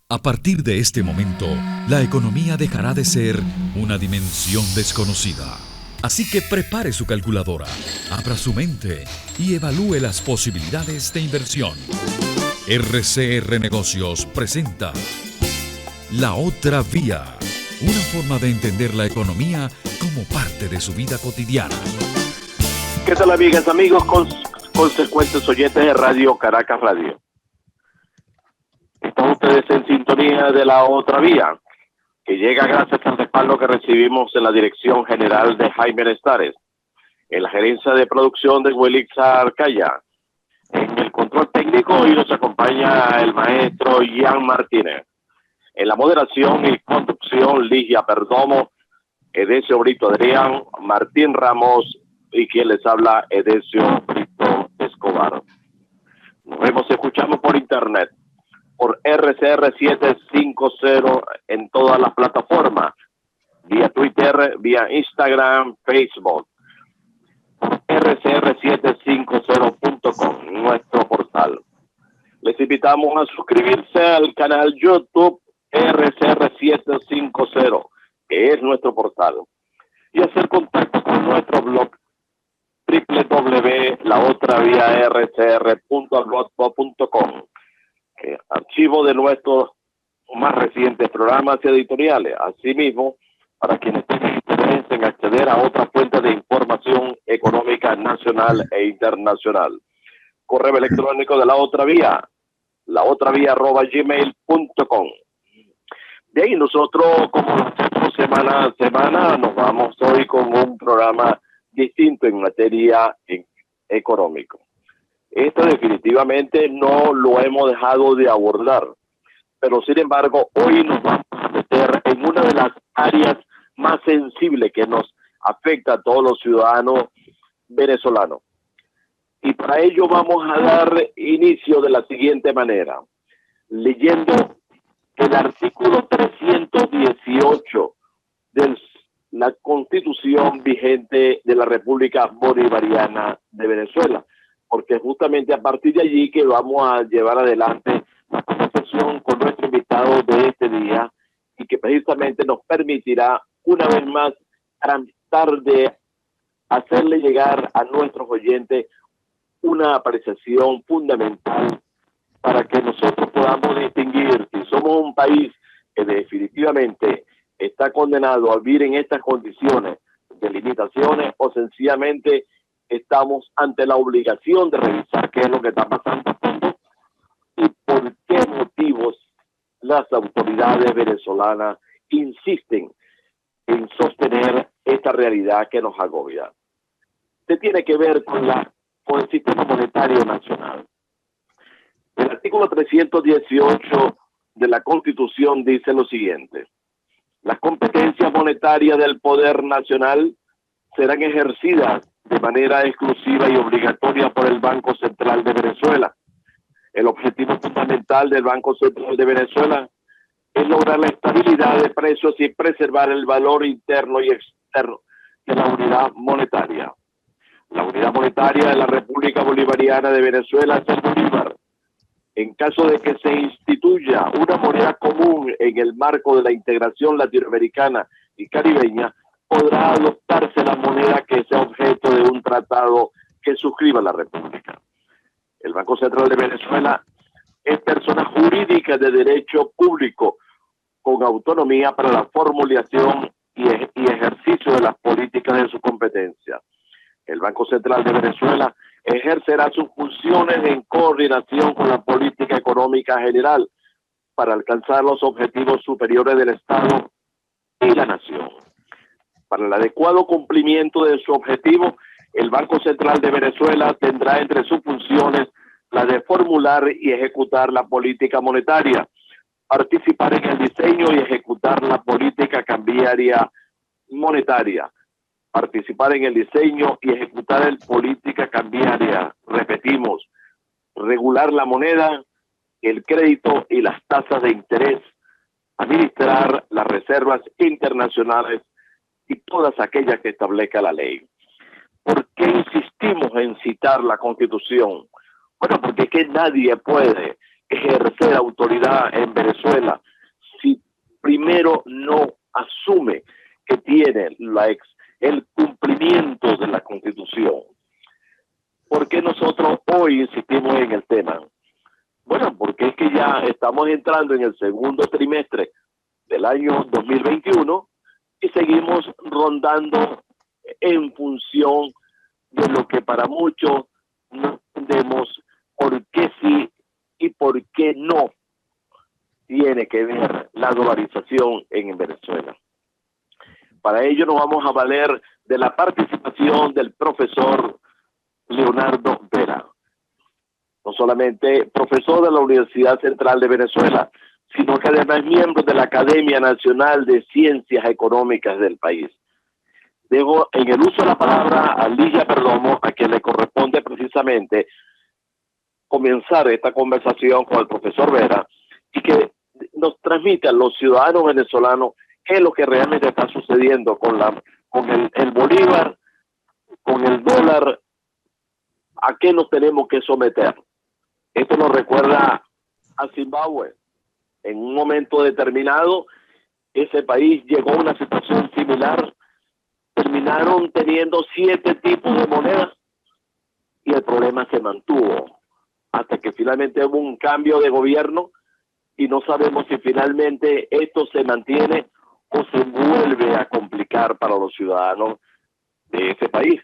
A partir de este momento, la economía dejará de ser una dimensión desconocida. Así que prepare su calculadora, abra su mente y evalúe las posibilidades de inversión. RCR Negocios presenta La Otra Vía, una forma de entender la economía como parte de su vida cotidiana. ¿Qué tal, amigas, amigos, consecuentes oyentes de Radio Caracas Radio? Están ustedes en sintonía de La Otra Vía, que llega gracias al respaldo que recibimos en la dirección general de Jaime Nestares, en la gerencia de producción de Welixa Arcaya, en el control técnico, y nos acompaña el maestro Ian Martínez. En la moderación y conducción, Ligia Perdomo, Edesio Brito Adrián, Martín Ramos y quien les habla, Edesio Brito Escobar. Nos vemos, escuchamos por internet, por RCR 750 en todas las plataformas, vía Twitter, vía Instagram, Facebook, rcr750.com, nuestro portal. Les invitamos a suscribirse al canal YouTube RCR750, que es nuestro portal, y hacer contacto con nuestro blog www.laotraviarcr.blogspot.com, archivo de nuestros más recientes programas y editoriales. Asimismo, para quienes tengan interés en acceder a otras fuentes de información económica nacional e internacional. Correo electrónico de La Otra Vía, laotravia@gmail.com. De ahí nosotros, como lo hacemos semana a semana, nos vamos hoy con un programa distinto en materia económico. Esto definitivamente no lo hemos dejado de abordar, pero sin embargo hoy nos vamos a meter en una de las áreas más sensibles que nos afecta a todos los ciudadanos venezolanos. Y para ello vamos a dar inicio de la siguiente manera, leyendo el artículo 318 de la Constitución vigente de la República Bolivariana de Venezuela, porque justamente a partir de allí que vamos a llevar adelante la conversación con nuestro invitado de este día, y que precisamente nos permitirá una vez más tratar de hacerle llegar a nuestros oyentes una apreciación fundamental para que nosotros podamos distinguir si somos un país que definitivamente está condenado a vivir en estas condiciones de limitaciones, o sencillamente estamos ante la obligación de revisar qué es lo que está pasando y por qué motivos las autoridades venezolanas insisten en sostener esta realidad que nos agobia. Se tiene que ver con el sistema monetario nacional. El artículo 318 de la Constitución dice lo siguiente: las competencias monetarias del Poder Nacional serán ejercidas de manera exclusiva y obligatoria por el Banco Central de Venezuela. El objetivo fundamental del Banco Central de Venezuela es lograr la estabilidad de precios y preservar el valor interno y externo de la unidad monetaria. La unidad monetaria de la República Bolivariana de Venezuela es el bolívar. En caso de que se instituya una moneda común en el marco de la integración latinoamericana y caribeña, podrá adoptarse la moneda que sea objeto de un tratado que suscriba la República. El Banco Central de Venezuela es persona jurídica de derecho público con autonomía para la formulación y ejercicio de las políticas de su competencia. El Banco Central de Venezuela ejercerá sus funciones en coordinación con la política económica general para alcanzar los objetivos superiores del Estado y la nación. Para el adecuado cumplimiento de su objetivo, el Banco Central de Venezuela tendrá entre sus funciones la de formular y ejecutar la política monetaria, participar en el diseño y ejecutar la política cambiaria monetaria, participar en el diseño y ejecutar la política cambiaria, repetimos, regular la moneda, el crédito y las tasas de interés, administrar las reservas internacionales y todas aquellas que establezca la ley. ¿Por qué insistimos en citar la Constitución? Bueno, porque es que nadie puede ejercer autoridad en Venezuela si primero no asume que tiene el cumplimiento de la Constitución? ¿Por qué nosotros hoy insistimos en el tema? Bueno, porque es que ya estamos entrando en el segundo trimestre del año 2021 y seguimos rondando en función de lo que para muchos no entendemos por qué sí y por qué no tiene que ver la dolarización en Venezuela. Para ello nos vamos a valer de la participación del profesor Leonardo Vera, no solamente profesor de la Universidad Central de Venezuela, sino que además es miembro de la Academia Nacional de Ciencias Económicas del país. Dejo en el uso de la palabra a Ligia Perdomo, a quien le corresponde precisamente comenzar esta conversación con el profesor Vera y que nos transmita a los ciudadanos venezolanos qué es lo que realmente está sucediendo con el bolívar, con el dólar, a qué nos tenemos que someter. Esto nos recuerda a Zimbabue. En un momento determinado, ese país llegó a una situación similar. Terminaron teniendo 7 tipos de monedas y el problema se mantuvo hasta que finalmente hubo un cambio de gobierno y no sabemos si finalmente esto se mantiene o se vuelve a complicar para los ciudadanos de ese país.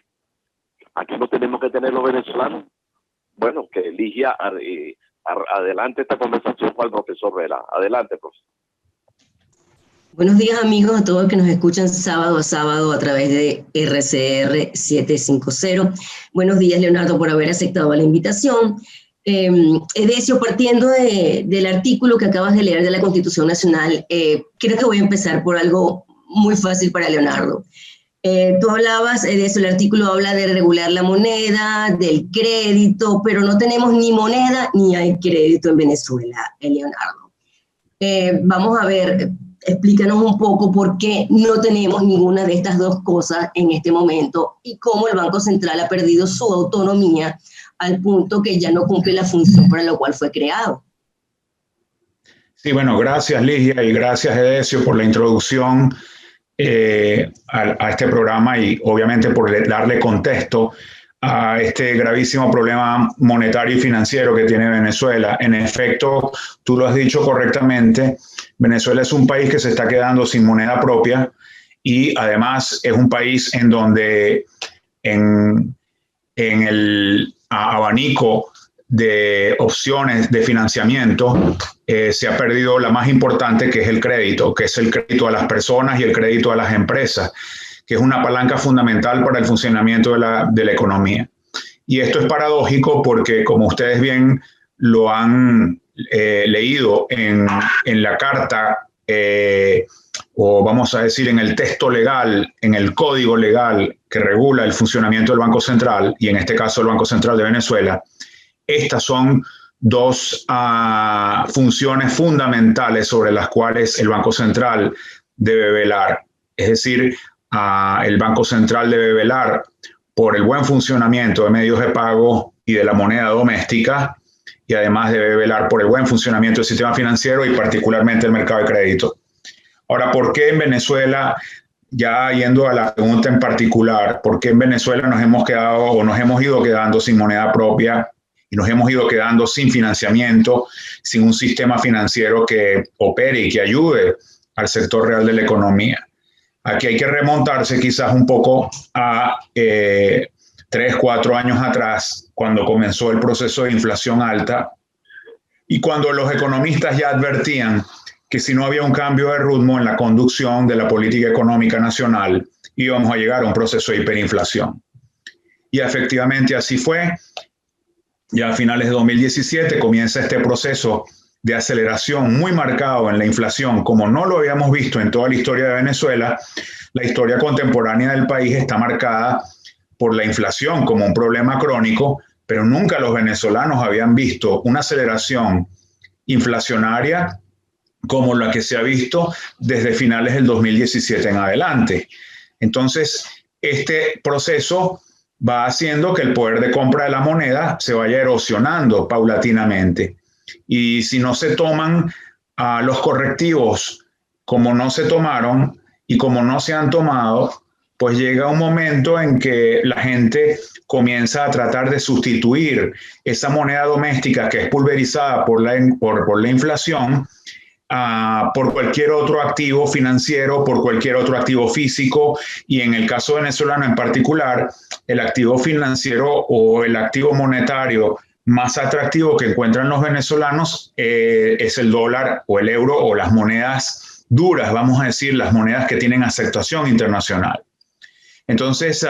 Aquí no tenemos que tener los venezolanos. Bueno, que Ligia adelante esta conversación con el profesor Vera. Adelante, profesor. Buenos días, amigos, a todos los que nos escuchan sábado a sábado a través de RCR 750. Buenos días, Leonardo, por haber aceptado la invitación. Edesio, partiendo del artículo que acabas de leer de la Constitución Nacional, creo que voy a empezar por algo muy fácil para Leonardo. Tú hablabas, Edesio, el artículo habla de regular la moneda, del crédito, pero no tenemos ni moneda ni hay crédito en Venezuela, Leonardo. Vamos a ver, explícanos un poco por qué no tenemos ninguna de estas dos cosas en este momento y cómo el Banco Central ha perdido su autonomía al punto que ya no cumple la función para la cual fue creado. Sí, bueno, gracias Ligia y gracias Edesio por la introducción a este programa y obviamente por darle contexto a este gravísimo problema monetario y financiero que tiene Venezuela. En efecto, tú lo has dicho correctamente, Venezuela es un país que se está quedando sin moneda propia y además es un país en donde en el abanico de opciones de financiamiento se ha perdido la más importante, que es el crédito, que es el crédito a las personas y el crédito a las empresas, que es una palanca fundamental para el funcionamiento de la economía. Y esto es paradójico porque, como ustedes bien lo han leído en la carta, o vamos a decir en el texto legal, en el código legal que regula el funcionamiento del Banco Central, y en este caso el Banco Central de Venezuela, estas son dos funciones fundamentales sobre las cuales el Banco Central debe velar. Es decir, el Banco Central debe velar por el buen funcionamiento de medios de pago y de la moneda doméstica, y además debe velar por el buen funcionamiento del sistema financiero y particularmente el mercado de crédito. Ahora, ¿por qué en Venezuela, ya yendo a la pregunta en particular, por qué en Venezuela nos hemos ido quedando sin moneda propia y nos hemos ido quedando sin financiamiento, sin un sistema financiero que opere y que ayude al sector real de la economía? Aquí hay que remontarse quizás un poco a 3, 4 años atrás, cuando comenzó el proceso de inflación alta y cuando los economistas ya advertían que si no había un cambio de rumbo en la conducción de la política económica nacional, íbamos a llegar a un proceso de hiperinflación. Y efectivamente así fue. Ya a finales de 2017 comienza este proceso de aceleración muy marcado en la inflación, como no lo habíamos visto en toda la historia de Venezuela. La historia contemporánea del país está marcada por la inflación como un problema crónico, pero nunca los venezolanos habían visto una aceleración inflacionaria como la que se ha visto desde finales del 2017 en adelante. Entonces, este proceso va haciendo que el poder de compra de la moneda se vaya erosionando paulatinamente. y si no se toman los correctivos como no se tomaron y como no se han tomado, pues llega un momento en que la gente comienza a tratar de sustituir esa moneda doméstica que es pulverizada por la inflación por cualquier otro activo financiero, por cualquier otro activo físico, y en el caso venezolano en particular, el activo financiero o el activo monetario más atractivo que encuentran los venezolanos es el dólar o el euro o las monedas duras, vamos a decir, las monedas que tienen aceptación internacional. Entonces,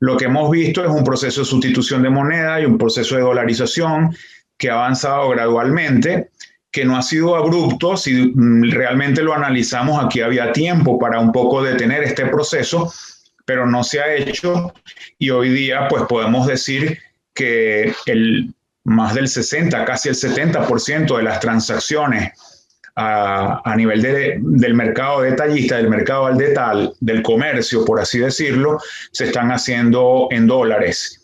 lo que hemos visto es un proceso de sustitución de moneda y un proceso de dolarización que ha avanzado gradualmente, que no ha sido abrupto. Si realmente lo analizamos, aquí había tiempo para un poco detener este proceso, pero no se ha hecho, y hoy día pues podemos decir que más del 60, casi el 70% de las transacciones a nivel del mercado detallista, del mercado al detalle, del comercio, por así decirlo, se están haciendo en dólares.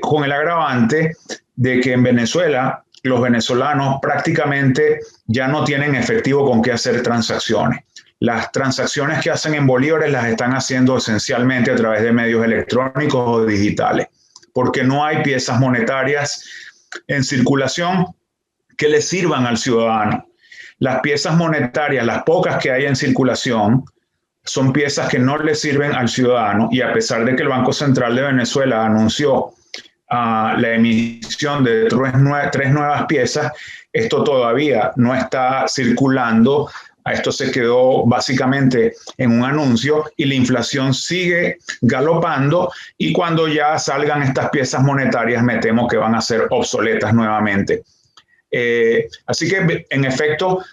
Con el agravante de que en Venezuela los venezolanos prácticamente ya no tienen efectivo con qué hacer transacciones. Las transacciones que hacen en bolívares las están haciendo esencialmente a través de medios electrónicos o digitales, porque no hay piezas monetarias en circulación que le sirvan al ciudadano. Las piezas monetarias, las pocas que hay en circulación, son piezas que no le sirven al ciudadano, y a pesar de que el Banco Central de Venezuela anunció la emisión de tres nuevas piezas, esto todavía no está circulando. Esto se quedó básicamente en un anuncio y la inflación sigue galopando, y cuando ya salgan estas piezas monetarias me temo que van a ser obsoletas nuevamente. Así que en efecto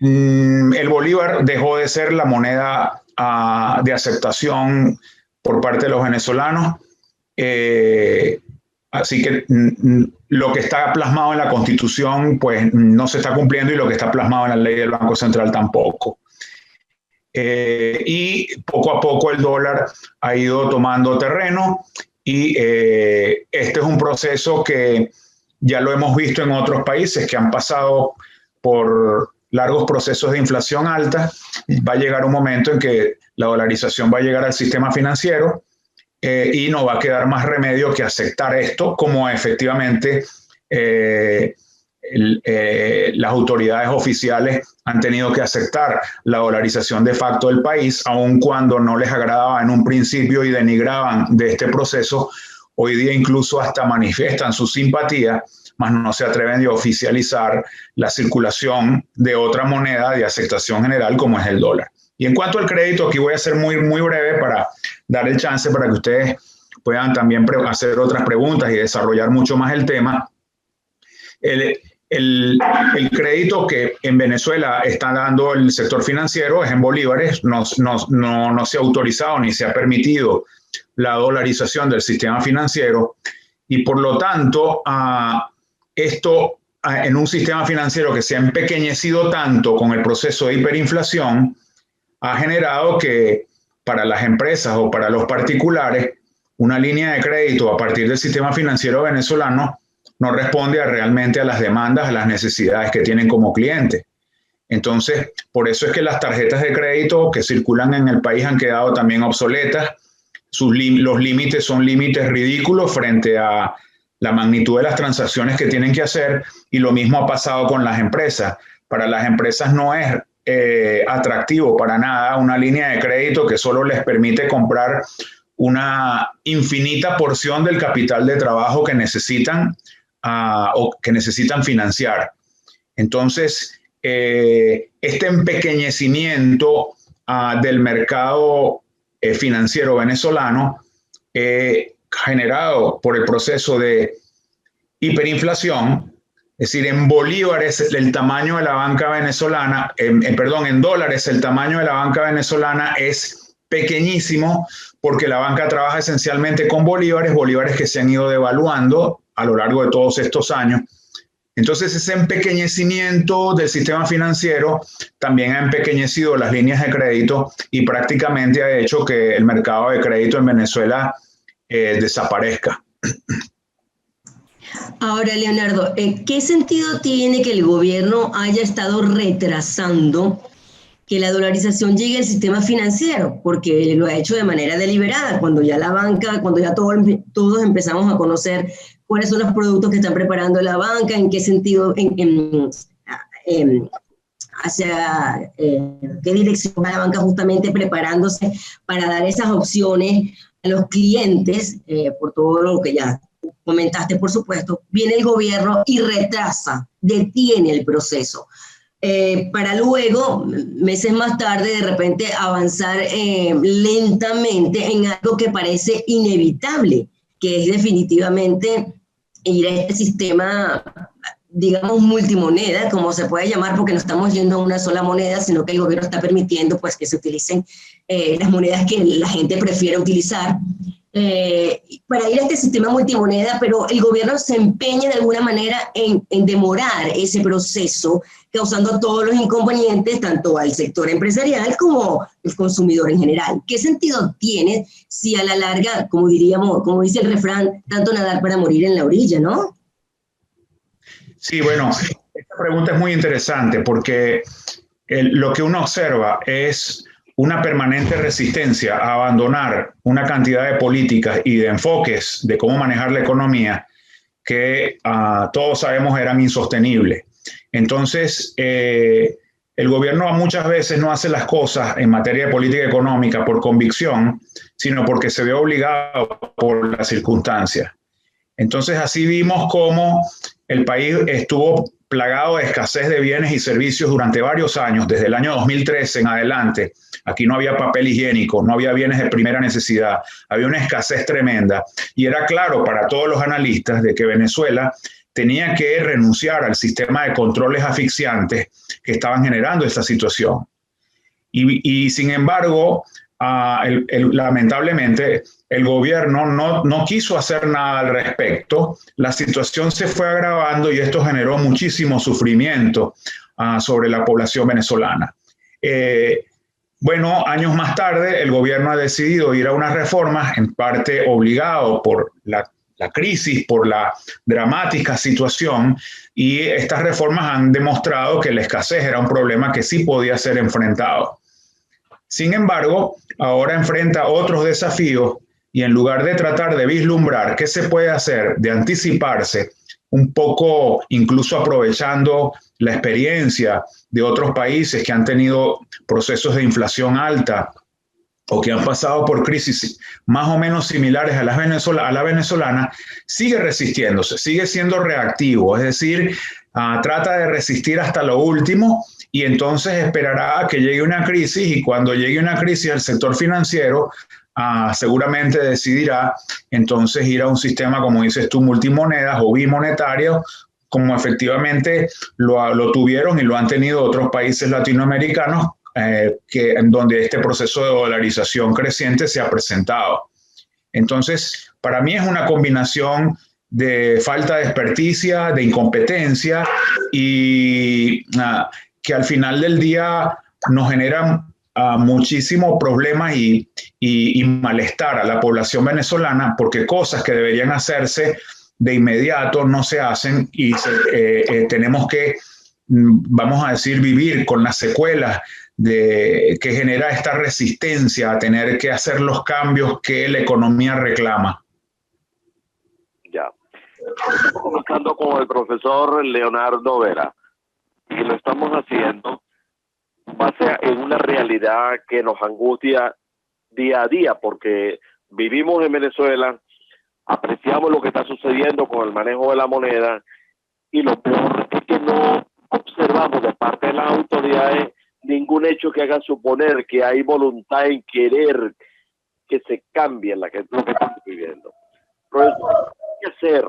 el bolívar dejó de ser la moneda de aceptación por parte de los venezolanos. Así que lo que está plasmado en la Constitución pues no se está cumpliendo, y lo que está plasmado en la ley del Banco Central tampoco. Y poco a poco el dólar ha ido tomando terreno, y este es un proceso que ya lo hemos visto en otros países que han pasado por largos procesos de inflación alta. Va a llegar un momento en que la dolarización va a llegar al sistema financiero, y no va a quedar más remedio que aceptar esto, como efectivamente las autoridades oficiales han tenido que aceptar la dolarización de facto del país, aun cuando no les agradaba en un principio y denigraban de este proceso. Hoy día incluso hasta manifiestan su simpatía, mas no se atreven a oficializar la circulación de otra moneda de aceptación general como es el dólar. Y en cuanto al crédito, aquí voy a ser muy breve para dar el chance para que ustedes puedan también hacer otras preguntas y desarrollar mucho más el tema. El crédito que en Venezuela está dando el sector financiero es en bolívares. No se ha autorizado ni se ha permitido la dolarización del sistema financiero, y por lo tanto esto en un sistema financiero que se ha empequeñecido tanto con el proceso de hiperinflación ha generado que para las empresas o para los particulares una línea de crédito a partir del sistema financiero venezolano no responde realmente a las demandas, a las necesidades que tienen como clientes. Entonces, por eso es que las tarjetas de crédito que circulan en el país han quedado también obsoletas. Los límites son límites ridículos frente a la magnitud de las transacciones que tienen que hacer, y lo mismo ha pasado con las empresas. Para las empresas no es atractivo para nada una línea de crédito que solo les permite comprar una infinita porción del capital de trabajo que necesitan o que necesitan financiar. Entonces, este empequeñecimiento del mercado financiero venezolano generado por el proceso de hiperinflación, es decir, en bolívares el tamaño de la banca venezolana, en dólares el tamaño de la banca venezolana es pequeñísimo, porque la banca trabaja esencialmente con bolívares que se han ido devaluando a lo largo de todos estos años. Entonces, ese empequeñecimiento del sistema financiero también ha empequeñecido las líneas de crédito y prácticamente ha hecho que el mercado de crédito en Venezuela desaparezca. Ahora, Leonardo, ¿qué sentido tiene que el gobierno haya estado retrasando que la dolarización llegue al sistema financiero? Porque lo ha hecho de manera deliberada, cuando ya la banca, cuando ya todos empezamos a conocer cuáles son los productos que están preparando la banca, en qué sentido, hacia qué dirección va la banca justamente preparándose para dar esas opciones a los clientes, por todo lo que ya comentaste, por supuesto. Viene el gobierno y retrasa, detiene el proceso, para luego, meses más tarde, de repente avanzar lentamente en algo que parece inevitable, que es definitivamente ir a este sistema, digamos, multimoneda, como se puede llamar, porque no estamos yendo a una sola moneda, sino que el gobierno está permitiendo pues, que se utilicen las monedas que la gente prefiere utilizar, para ir a este sistema multimoneda, pero el gobierno se empeña de alguna manera en demorar ese proceso, causando todos los inconvenientes, tanto al sector empresarial como el consumidor en general. ¿Qué sentido tiene si a la larga, como diríamos, como dice el refrán, tanto nadar para morir en la orilla, ¿no? Sí, bueno, esta pregunta es muy interesante porque lo que uno observa es una permanente resistencia a abandonar una cantidad de políticas y de enfoques de cómo manejar la economía que todos sabemos eran insostenibles. Entonces, el gobierno muchas veces no hace las cosas en materia de política económica por convicción, sino porque se ve obligado por las circunstancias. Entonces, así vimos cómo el país estuvo plagado de escasez de bienes y servicios durante varios años, desde el año 2013 en adelante. Aquí no había papel higiénico, no había bienes de primera necesidad, había una escasez tremenda. Y era claro para todos los analistas de que Venezuela tenía que renunciar al sistema de controles asfixiantes que estaban generando esta situación. Y sin embargo, lamentablemente, el gobierno no quiso hacer nada al respecto. La situación se fue agravando y esto generó muchísimo sufrimiento sobre la población venezolana. Bueno, años más tarde, el gobierno ha decidido ir a unas reformas, en parte obligado por la crisis, por la dramática situación, y estas reformas han demostrado que la escasez era un problema que sí podía ser enfrentado. Sin embargo, ahora enfrenta otros desafíos y en lugar de tratar de vislumbrar qué se puede hacer, de anticiparse un poco, incluso aprovechando la experiencia de otros países que han tenido procesos de inflación alta o que han pasado por crisis más o menos similares a la venezolana, sigue resistiéndose, sigue siendo reactivo, es decir, trata de resistir hasta lo último y entonces esperará a que llegue una crisis y cuando llegue una crisis el sector financiero seguramente decidirá entonces ir a un sistema, como dices tú, multimonedas o bimonetario, como efectivamente lo tuvieron y lo han tenido otros países latinoamericanos, en donde este proceso de dolarización creciente se ha presentado. Entonces, para mí es una combinación de falta de experticia, de incompetencia y que al final del día nos generan muchísimos problemas y malestar a la población venezolana porque cosas que deberían hacerse de inmediato no se hacen y tenemos que, vamos a decir, vivir con las secuelas que genera esta resistencia a tener que hacer los cambios que la economía reclama. Ya. Estamos conversando con el profesor Leonardo Vera y lo estamos haciendo base en una realidad que nos angustia día a día porque vivimos en Venezuela, apreciamos lo que está sucediendo con el manejo de la moneda y lo peor es que no observamos de parte de las autoridades ningún hecho que haga suponer que hay voluntad en querer que se cambie lo que estamos viviendo. Pero eso hay que hacer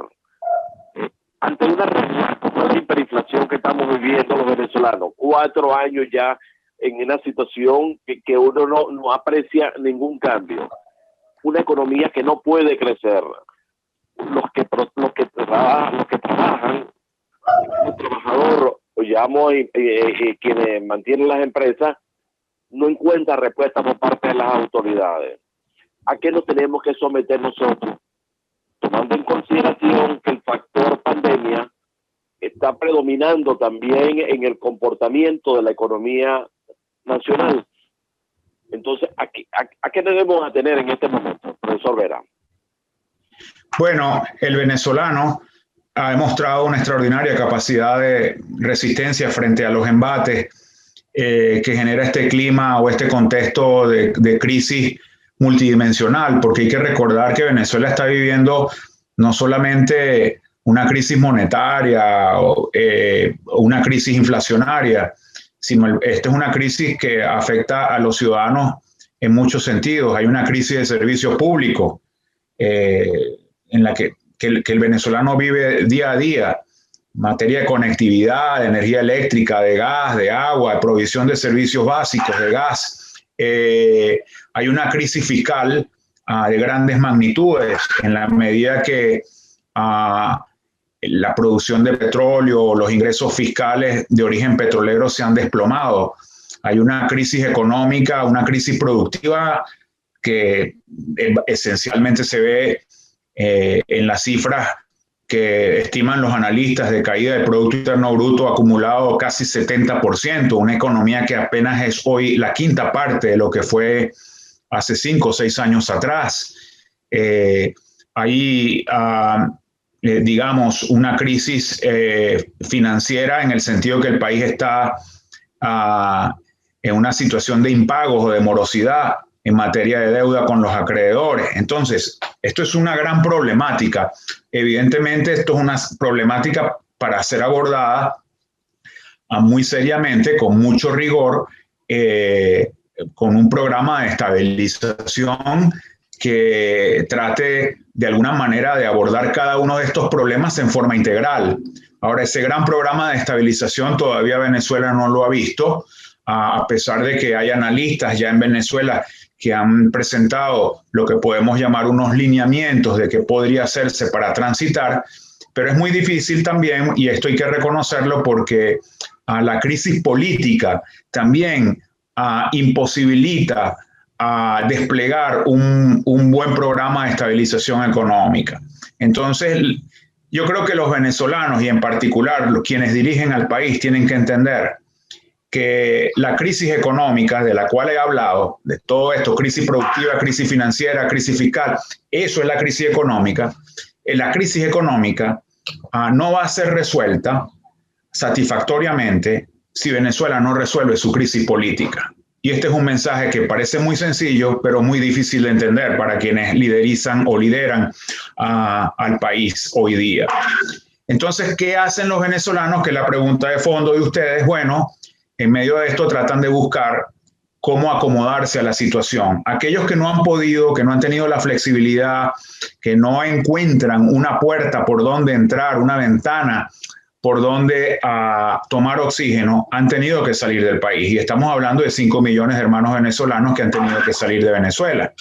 ante una realidad como la hiperinflación que estamos viviendo los venezolanos, 4 años ya en una situación que uno no aprecia ningún cambio, una economía que no puede crecer, los que trabajan, el trabajador, o llamo quienes mantienen las empresas, no encuentran respuesta por parte de las autoridades. ¿A qué nos tenemos que someter nosotros? Tomando en consideración que el factor está predominando también en el comportamiento de la economía nacional. Entonces, ¿a qué debemos atener en este momento, profesor Vera? Bueno, el venezolano ha demostrado una extraordinaria capacidad de resistencia frente a los embates que genera este clima o este contexto de crisis multidimensional, porque hay que recordar que Venezuela está viviendo no solamente una crisis monetaria o una crisis inflacionaria, sino esta es una crisis que afecta a los ciudadanos en muchos sentidos. Hay una crisis de servicios públicos en la que el venezolano vive día a día, en materia de conectividad, de energía eléctrica, de gas, de agua, de provisión de servicios básicos, de gas. Hay una crisis fiscal de grandes magnitudes en la medida que la producción de petróleo, los ingresos fiscales de origen petrolero se han desplomado. Hay una crisis económica, una crisis productiva que esencialmente se ve en las cifras que estiman los analistas de caída del Producto Interno Bruto acumulado casi 70%, una economía que apenas es hoy la quinta parte de lo que fue hace 5 o 6 años atrás. Hay, digamos, una crisis financiera en el sentido que el país está en una situación de impagos o de morosidad en materia de deuda con los acreedores. Entonces, esto es una gran problemática. Evidentemente, esto es una problemática para ser abordada muy seriamente, con mucho rigor, con un programa de estabilización que trate de alguna manera de abordar cada uno de estos problemas en forma integral. Ahora, ese gran programa de estabilización todavía Venezuela no lo ha visto, a pesar de que hay analistas ya en Venezuela que han presentado lo que podemos llamar unos lineamientos de qué podría hacerse para transitar, pero es muy difícil también, y esto hay que reconocerlo, porque la crisis política también imposibilita desplegar un buen programa de estabilización económica. Entonces, yo creo que los venezolanos, y en particular quienes dirigen al país, tienen que entender que la crisis económica de la cual he hablado, de todo esto, crisis productiva, crisis financiera, crisis fiscal, eso es la crisis económica. La crisis económica no va a ser resuelta satisfactoriamente si Venezuela no resuelve su crisis política. Y este es un mensaje que parece muy sencillo, pero muy difícil de entender para quienes liderizan o lideran al país hoy día. Entonces, ¿qué hacen los venezolanos? Que la pregunta de fondo de ustedes, bueno, en medio de esto tratan de buscar cómo acomodarse a la situación. Aquellos que no han podido, que no han tenido la flexibilidad, que no encuentran una puerta por donde entrar, una ventana por donde tomar oxígeno, han tenido que salir del país. Y estamos hablando de 5 millones de hermanos venezolanos que han tenido que salir de Venezuela.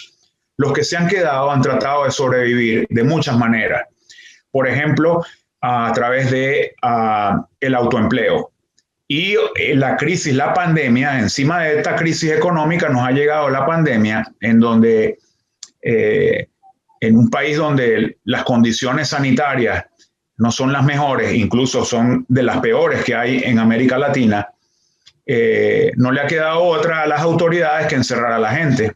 Los que se han quedado han tratado de sobrevivir de muchas maneras. Por ejemplo, a través de el autoempleo. Y la crisis, la pandemia, encima de esta crisis económica nos ha llegado la pandemia, en donde en un país donde las condiciones sanitarias no son las mejores, incluso son de las peores que hay en América Latina, no le ha quedado otra a las autoridades que encerrar a la gente,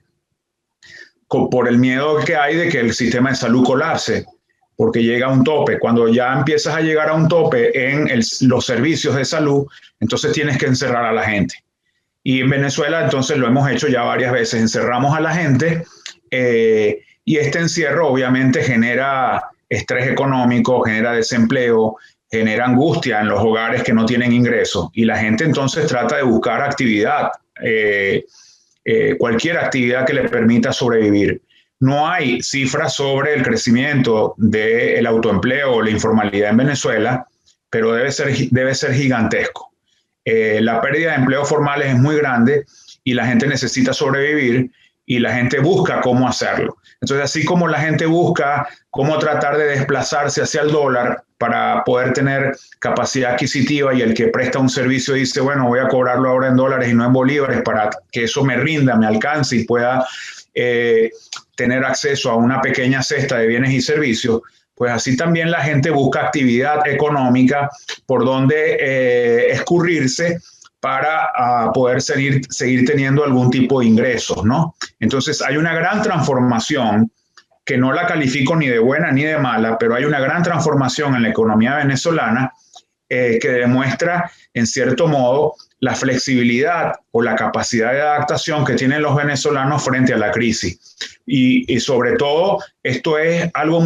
por el miedo que hay de que el sistema de salud colapse, porque llega a un tope. Cuando ya empiezas a llegar a un tope en los servicios de salud, entonces tienes que encerrar a la gente. Y en Venezuela entonces lo hemos hecho ya varias veces, encerramos a la gente y este encierro obviamente genera estrés económico, genera desempleo, genera angustia en los hogares que no tienen ingresos y la gente entonces trata de buscar actividad, cualquier actividad que le permita sobrevivir. No hay cifras sobre el crecimiento del autoempleo o la informalidad en Venezuela, pero debe ser gigantesco. La pérdida de empleos formales es muy grande y la gente necesita sobrevivir y la gente busca cómo hacerlo. Entonces, así como la gente busca cómo tratar de desplazarse hacia el dólar para poder tener capacidad adquisitiva y el que presta un servicio dice, bueno, voy a cobrarlo ahora en dólares y no en bolívares para que eso me rinda, me alcance y pueda tener acceso a una pequeña cesta de bienes y servicios, pues así también la gente busca actividad económica por donde escurrirse para poder seguir teniendo algún tipo de ingresos, ¿no? Entonces hay una gran transformación que no la califico ni de buena ni de mala, pero hay una gran transformación en la economía venezolana que demuestra, en cierto modo, la flexibilidad o la capacidad de adaptación que tienen los venezolanos frente a la crisis. Y sobre todo, esto es algo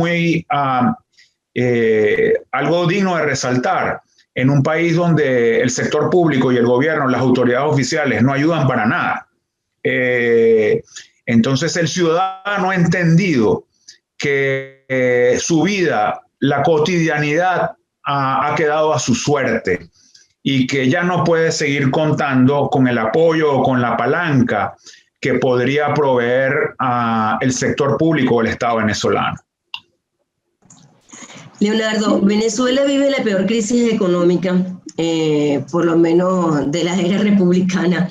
algo digno de resaltar en un país donde el sector público y el gobierno, las autoridades oficiales, no ayudan para nada. Entonces el ciudadano ha entendido que su vida, la cotidianidad, ha quedado a su suerte y que ya no puede seguir contando con el apoyo o con la palanca que podría proveer el sector público o el Estado venezolano. Leonardo, Venezuela vive la peor crisis económica, por lo menos de la era republicana,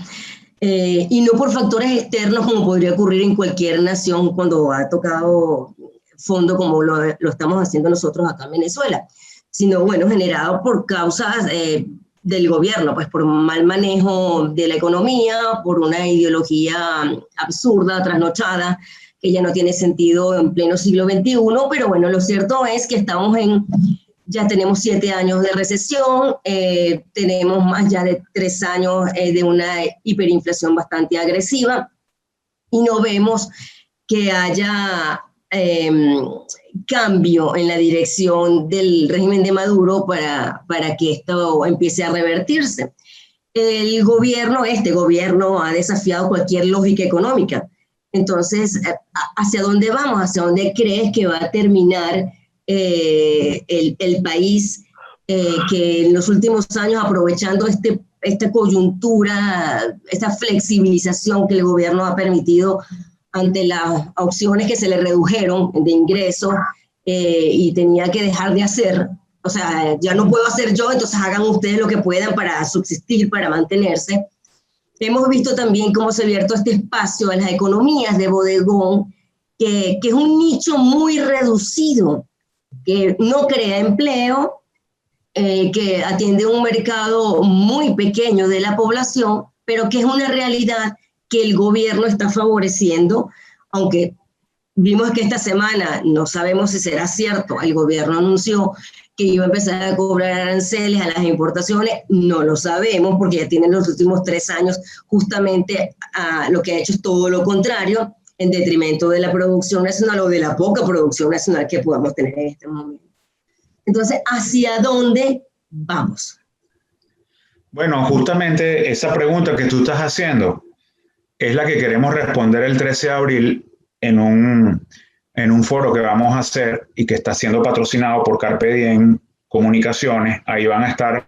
y no por factores externos como podría ocurrir en cualquier nación cuando ha tocado fondo como lo estamos haciendo nosotros acá en Venezuela, sino, bueno, generado por causas del gobierno, pues por mal manejo de la economía, por una ideología absurda, trasnochada, que ya no tiene sentido en pleno siglo XXI, pero bueno, lo cierto es que ya tenemos 7 años de recesión, tenemos más ya de 3 años de una hiperinflación bastante agresiva, y no vemos que haya cambio en la dirección del régimen de Maduro para que esto empiece a revertirse. Este gobierno ha desafiado cualquier lógica económica. Entonces, ¿hacia dónde vamos? ¿Hacia dónde crees que va a terminar el país que en los últimos años, aprovechando esta coyuntura, esta flexibilización que el gobierno ha permitido ante las opciones que se le redujeron de ingresos y tenía que dejar de hacer? O sea, ya no puedo hacer yo, entonces hagan ustedes lo que puedan para subsistir, para mantenerse. Hemos visto también cómo se ha abierto este espacio a las economías de bodegón, que es un nicho muy reducido, que no crea empleo, que atiende un mercado muy pequeño de la población, pero que es una realidad que el gobierno está favoreciendo, aunque vimos que esta semana, no sabemos si será cierto, el gobierno anunció que iba a empezar a cobrar aranceles a las importaciones. No lo sabemos porque ya tienen los últimos 3 años justamente lo que ha hecho es todo lo contrario, en detrimento de la producción nacional o de la poca producción nacional que podamos tener en este momento. Entonces, ¿hacia dónde vamos? Bueno, justamente esa pregunta que tú estás haciendo es la que queremos responder el 13 de abril en un foro que vamos a hacer y que está siendo patrocinado por Carpe Diem Comunicaciones. Ahí van a estar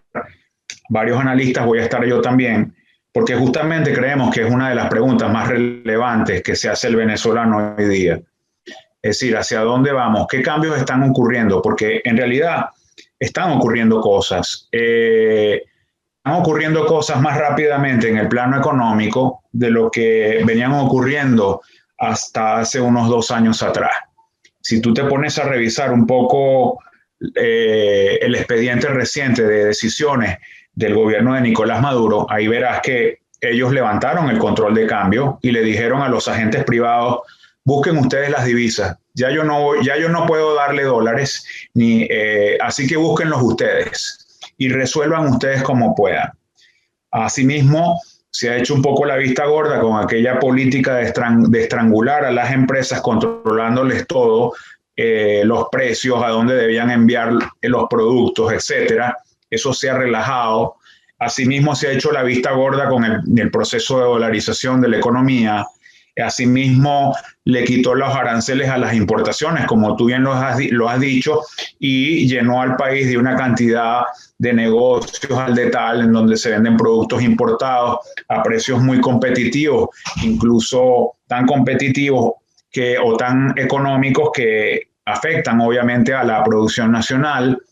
varios analistas, voy a estar yo también, porque justamente creemos que es una de las preguntas más relevantes que se hace el venezolano hoy día. Es decir, ¿hacia dónde vamos? ¿Qué cambios están ocurriendo? Porque en realidad están ocurriendo cosas. Están ocurriendo cosas más rápidamente en el plano económico de lo que venían ocurriendo hasta hace unos 2 años atrás. Si tú te pones a revisar un poco el expediente reciente de decisiones del gobierno de Nicolás Maduro, ahí verás que ellos levantaron el control de cambio y le dijeron a los agentes privados: busquen ustedes las divisas, ya yo no puedo darle dólares, así que búsquenlos ustedes y resuelvan ustedes como puedan. Asimismo, se ha hecho un poco la vista gorda con aquella política de estrangular a las empresas, controlándoles todo, los precios, a dónde debían enviar los productos, etcétera. Eso se ha relajado. Asimismo, se ha hecho la vista gorda con el proceso de dolarización de la economía. Asimismo, le quitó los aranceles a las importaciones, como tú bien lo has dicho, y llenó al país de una cantidad de negocios al detalle en donde se venden productos importados a precios muy competitivos, incluso tan competitivos o tan económicos que afectan obviamente a la producción nacional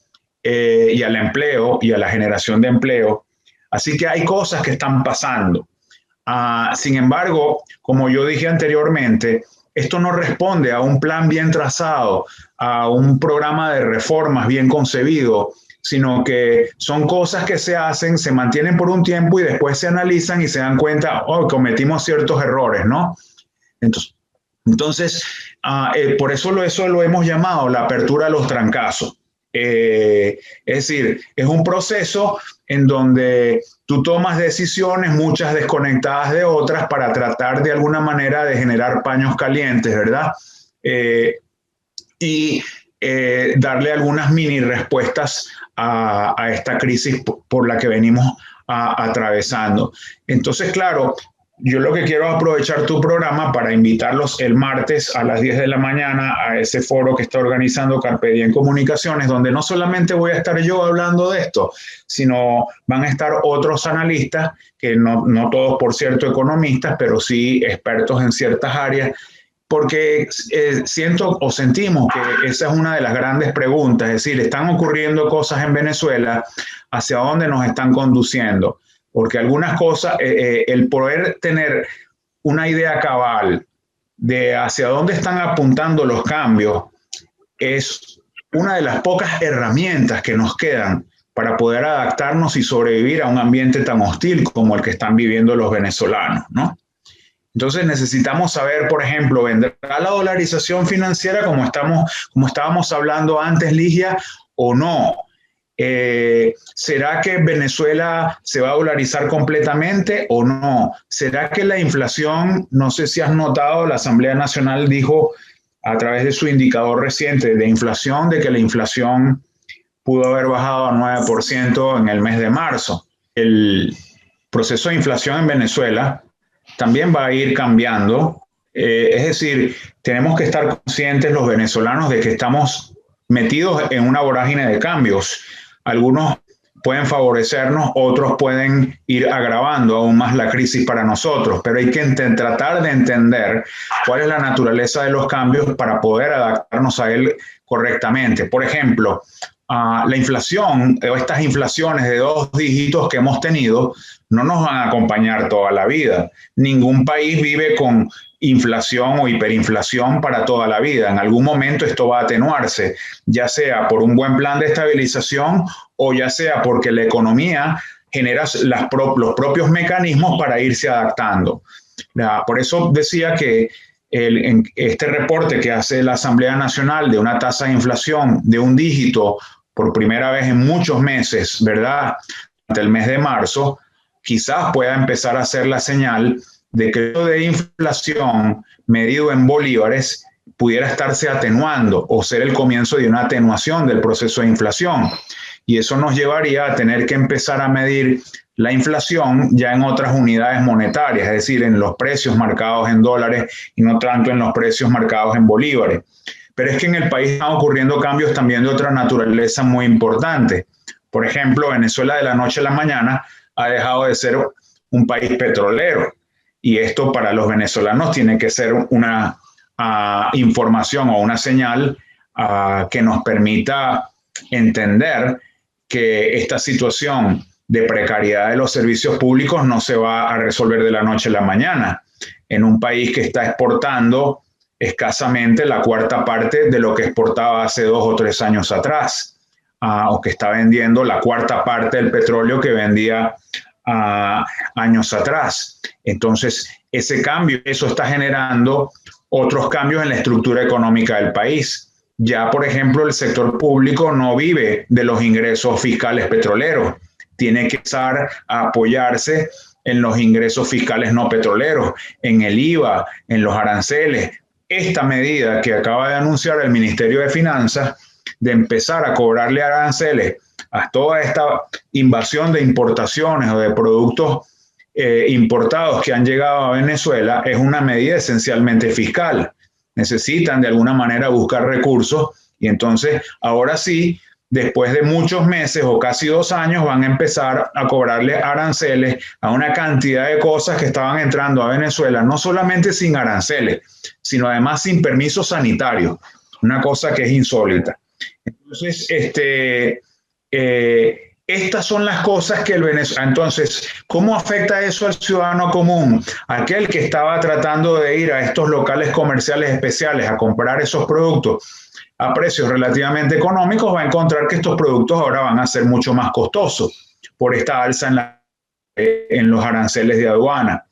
y al empleo y a la generación de empleo. Así que hay cosas que están pasando. Sin embargo, como yo dije anteriormente, esto no responde a un plan bien trazado, a un programa de reformas bien concebido, sino que son cosas que se hacen, se mantienen por un tiempo y después se analizan y se dan cuenta, oh, cometimos ciertos errores, ¿no? Entonces por eso lo hemos llamado la apertura a los trancazos. Es decir, es un proceso en donde tú tomas decisiones, muchas desconectadas de otras, para tratar de alguna manera de generar paños calientes, ¿verdad? Darle algunas mini respuestas a esta crisis por la que venimos atravesando. Entonces, claro, yo lo que quiero es aprovechar tu programa para invitarlos el martes a las 10 de la mañana a ese foro que está organizando Carpe Diem Comunicaciones, donde no solamente voy a estar yo hablando de esto, sino van a estar otros analistas, que no todos, por cierto, economistas, pero sí expertos en ciertas áreas, porque siento o sentimos que esa es una de las grandes preguntas, es decir, están ocurriendo cosas en Venezuela, ¿hacia dónde nos están conduciendo? Porque algunas cosas, el poder tener una idea cabal de hacia dónde están apuntando los cambios es una de las pocas herramientas que nos quedan para poder adaptarnos y sobrevivir a un ambiente tan hostil como el que están viviendo los venezolanos, ¿no? Entonces necesitamos saber, por ejemplo, ¿vendrá la dolarización financiera como estábamos hablando antes, Ligia, o no? ¿Será que Venezuela se va a dolarizar completamente o no? ¿Será que la inflación, no sé si has notado, la Asamblea Nacional dijo a través de su indicador reciente de inflación, de que la inflación pudo haber bajado a 9% en el mes de marzo? El proceso de inflación en Venezuela también va a ir cambiando. Es decir, tenemos que estar conscientes los venezolanos de que estamos metidos en una vorágine de cambios. Algunos pueden favorecernos, otros pueden ir agravando aún más la crisis para nosotros, pero hay que tratar de entender cuál es la naturaleza de los cambios para poder adaptarnos a él correctamente. Por ejemplo, la inflación o estas inflaciones de 2 dígitos que hemos tenido no nos van a acompañar toda la vida. Ningún país vive con inflación o hiperinflación para toda la vida. En algún momento esto va a atenuarse, ya sea por un buen plan de estabilización o ya sea porque la economía genera los propios mecanismos para irse adaptando. Por eso decía que este reporte que hace la Asamblea Nacional de una tasa de inflación de 1 dígito por primera vez en muchos meses, ¿verdad? Durante el mes de marzo, quizás pueda empezar a ser la señal de que el de inflación medido en bolívares pudiera estarse atenuando o ser el comienzo de una atenuación del proceso de inflación. Y eso nos llevaría a tener que empezar a medir la inflación ya en otras unidades monetarias, es decir, en los precios marcados en dólares y no tanto en los precios marcados en bolívares. Pero es que en el país están ocurriendo cambios también de otra naturaleza muy importante. Por ejemplo, Venezuela de la noche a la mañana ha dejado de ser un país petrolero. Y esto para los venezolanos tiene que ser una información o una señal que nos permita entender que esta situación de precariedad de los servicios públicos no se va a resolver de la noche a la mañana. En un país que está exportando escasamente la 1/4 parte de lo que exportaba hace 2 o 3 años atrás, o que está vendiendo la 1/4 parte del petróleo que vendía años atrás. Entonces, ese cambio, eso está generando otros cambios en la estructura económica del país. Ya, por ejemplo, el sector público no vive de los ingresos fiscales petroleros. Tiene que empezar a apoyarse en los ingresos fiscales no petroleros, en el IVA, en los aranceles. Esta medida que acaba de anunciar el Ministerio de Finanzas de empezar a cobrarle aranceles a toda esta invasión de importaciones o de productos importados que han llegado a Venezuela es una medida esencialmente fiscal. Necesitan de alguna manera buscar recursos y entonces ahora sí, después de muchos meses o casi 2 años, van a empezar a cobrarle aranceles a una cantidad de cosas que estaban entrando a Venezuela, no solamente sin aranceles, sino además sin permiso sanitario, una cosa que es insólita. Entonces, estas son las cosas que el venezolano... Entonces, ¿cómo afecta eso al ciudadano común? Aquel que estaba tratando de ir a estos locales comerciales especiales a comprar esos productos a precios relativamente económicos, va a encontrar que estos productos ahora van a ser mucho más costosos por esta alza en los aranceles de aduana.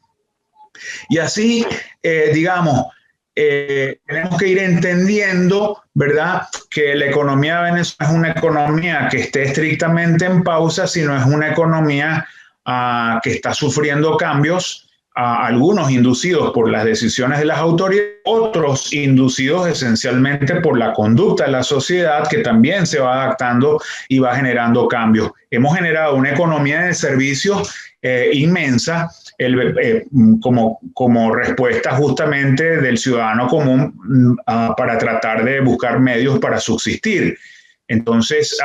Y así, digamos, tenemos que ir entendiendo, ¿verdad?, que la economía de Venezuela es una economía que esté estrictamente en pausa, sino es una economía que está sufriendo cambios, algunos inducidos por las decisiones de las autoridades, otros inducidos esencialmente por la conducta de la sociedad, que también se va adaptando y va generando cambios. Hemos generado una economía de servicios inmensa, como respuesta justamente del ciudadano común para tratar de buscar medios para subsistir. Entonces,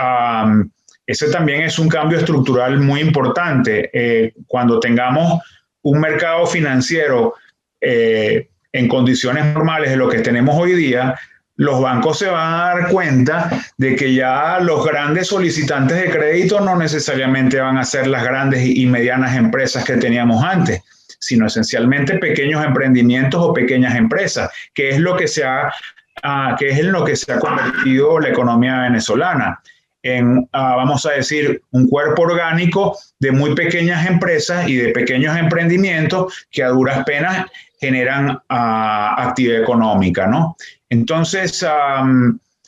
ese también es un cambio estructural muy importante. Cuando tengamos un mercado financiero en condiciones normales de lo que tenemos hoy día, los bancos se van a dar cuenta de que ya los grandes solicitantes de crédito no necesariamente van a ser las grandes y medianas empresas que teníamos antes, sino esencialmente pequeños emprendimientos o pequeñas empresas, que es en lo que se ha convertido la economía venezolana. Vamos a decir, un cuerpo orgánico de muy pequeñas empresas y de pequeños emprendimientos que a duras penas generan actividad económica, ¿no? Entonces,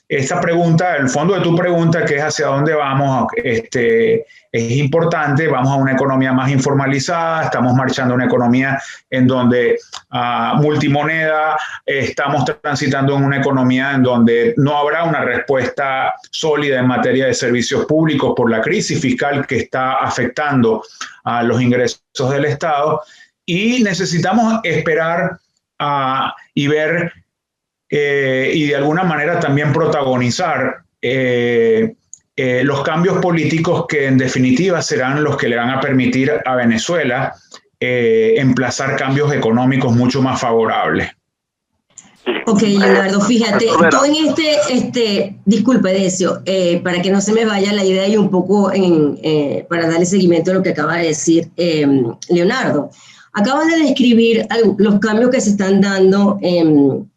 esta pregunta, el fondo de tu pregunta, que es hacia dónde vamos, es importante. Vamos a una economía más informalizada, estamos marchando a una economía en donde multimoneda, estamos transitando en una economía en donde no habrá una respuesta sólida en materia de servicios públicos por la crisis fiscal que está afectando a los ingresos del Estado, y necesitamos esperar y ver y de alguna manera también protagonizar los cambios políticos que en definitiva serán los que le van a permitir a Venezuela emplazar cambios económicos mucho más favorables. Ok, Leonardo, fíjate, tú en disculpe, Decio, para que no se me vaya la idea y un poco para darle seguimiento a lo que acaba de decir Leonardo. Acabas de describir los cambios que se están dando en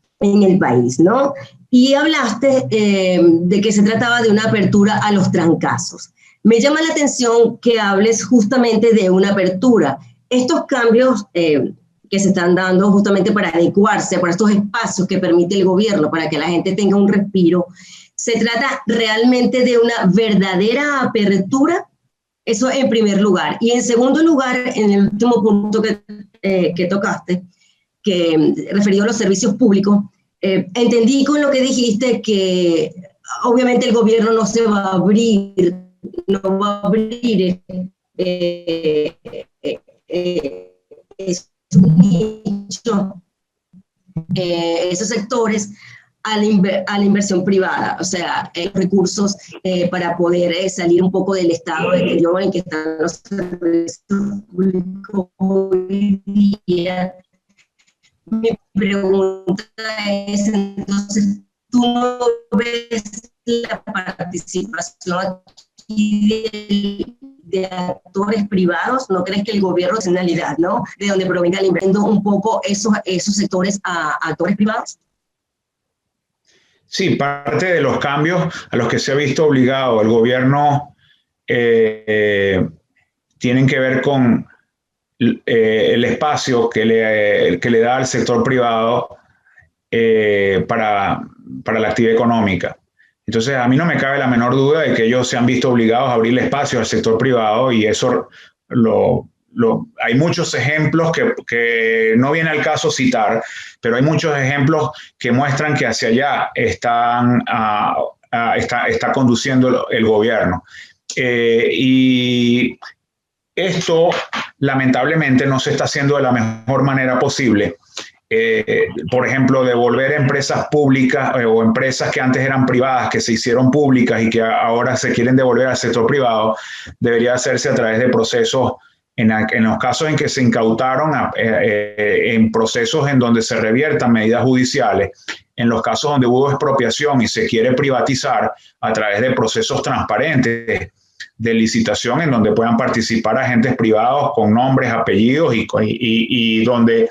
el país, ¿no? Y hablaste de que se trataba de una apertura a los trancazos. Me llama la atención que hables justamente de una apertura. Estos cambios que se están dando justamente para adecuarse para estos espacios que permite el gobierno, para que la gente tenga un respiro, ¿se trata realmente de una verdadera apertura? Eso en primer lugar. Y en segundo lugar, en el último punto que tocaste, que referido a los servicios públicos, entendí con lo que dijiste que obviamente el gobierno no se va a abrir, esos sectores a la inversión privada, o sea, recursos para poder salir un poco del estado de deterioro en que están los servicios públicos hoy día. Mi pregunta es, entonces, ¿tú no ves la participación aquí de actores privados? ¿No crees que el gobierno es nacionalidad, ¿no? De donde provenga el invento un poco esos sectores a actores privados. Sí, parte de los cambios a los que se ha visto obligado el gobierno tienen que ver con el espacio que le da al sector privado para la actividad económica. Entonces, a mí no me cabe la menor duda de que ellos se han visto obligados a abrirle espacio al sector privado, y eso hay muchos ejemplos que no viene al caso citar, pero hay muchos ejemplos que muestran que hacia allá está conduciendo el gobierno. Y esto, lamentablemente, no se está haciendo de la mejor manera posible. Por ejemplo, devolver empresas públicas o empresas que antes eran privadas, que se hicieron públicas y que ahora se quieren devolver al sector privado, debería hacerse a través de procesos, en los casos en que se incautaron, en procesos en donde se reviertan medidas judiciales, en los casos donde hubo expropiación y se quiere privatizar, a través de procesos transparentes, de licitación en donde puedan participar agentes privados con nombres, apellidos y donde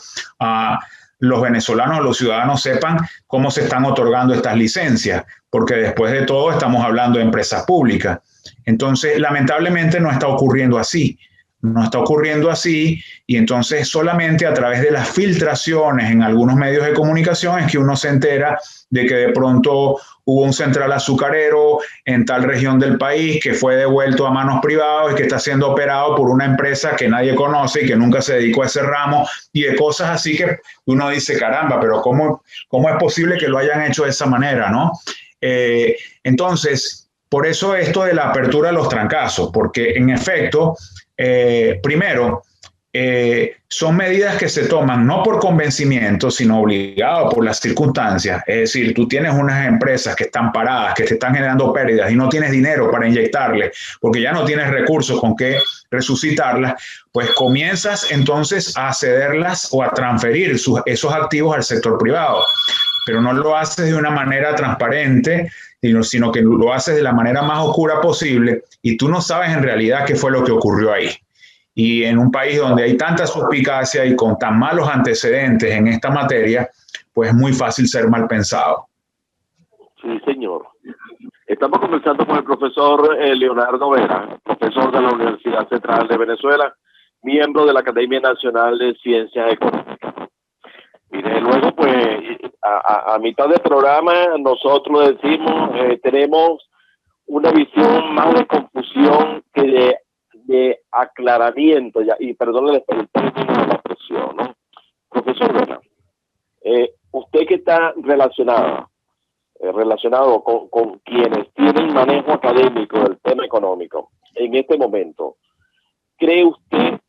los venezolanos, los ciudadanos sepan cómo se están otorgando estas licencias, porque después de todo estamos hablando de empresas públicas. Entonces, lamentablemente no está ocurriendo así. No está ocurriendo así, y entonces solamente a través de las filtraciones en algunos medios de comunicación es que uno se entera de que de pronto hubo un central azucarero en tal región del país que fue devuelto a manos privadas y que está siendo operado por una empresa que nadie conoce y que nunca se dedicó a ese ramo, y de cosas así que uno dice, caramba, pero ¿cómo es posible que lo hayan hecho de esa manera, ¿no? Entonces, por eso esto de la apertura de los trancazos, porque en efecto, primero, son medidas que se toman no por convencimiento, sino obligado por las circunstancias. Es decir, tú tienes unas empresas que están paradas, que te están generando pérdidas y no tienes dinero para inyectarles, porque ya no tienes recursos con que resucitarlas, pues comienzas entonces a cederlas o a transferir esos activos al sector privado. Pero no lo haces de una manera transparente, sino que lo haces de la manera más oscura posible, y tú no sabes en realidad qué fue lo que ocurrió ahí. Y en un país donde hay tanta suspicacia y con tan malos antecedentes en esta materia, pues es muy fácil ser mal pensado. Sí, señor. Estamos conversando con el profesor Leonardo Vera, profesor de la Universidad Central de Venezuela, miembro de la Academia Nacional de Ciencias Económicas. Mire, luego, pues, a mitad del programa, nosotros decimos, tenemos una visión más de confusión que de aclaramiento, y perdón el término de la expresión, ¿no? Profesor Vera, usted que está relacionado con quienes tienen manejo académico del tema económico en este momento, ¿cree usted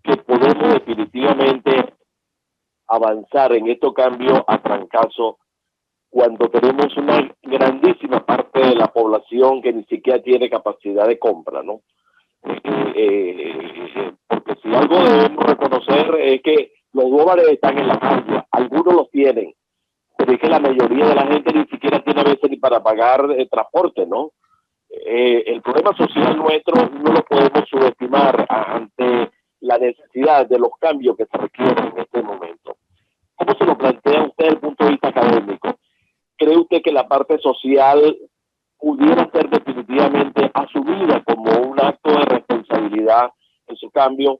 que podemos definitivamente avanzar en estos cambios a trancazo cuando tenemos una grandísima parte de la población que ni siquiera tiene capacidad de compra, ¿no? Porque si algo debemos reconocer es que los dólares están en la calle, algunos los tienen, pero es que la mayoría de la gente ni siquiera tiene a veces ni para pagar transporte, ¿no? El problema social nuestro no lo podemos subestimar ante la necesidad de los cambios que se requieren en este momento. ¿Cómo se lo plantea usted desde el punto de vista académico? ¿Cree usted que la parte social pudiera ser definitivamente asumida como un acto de responsabilidad en su cambio?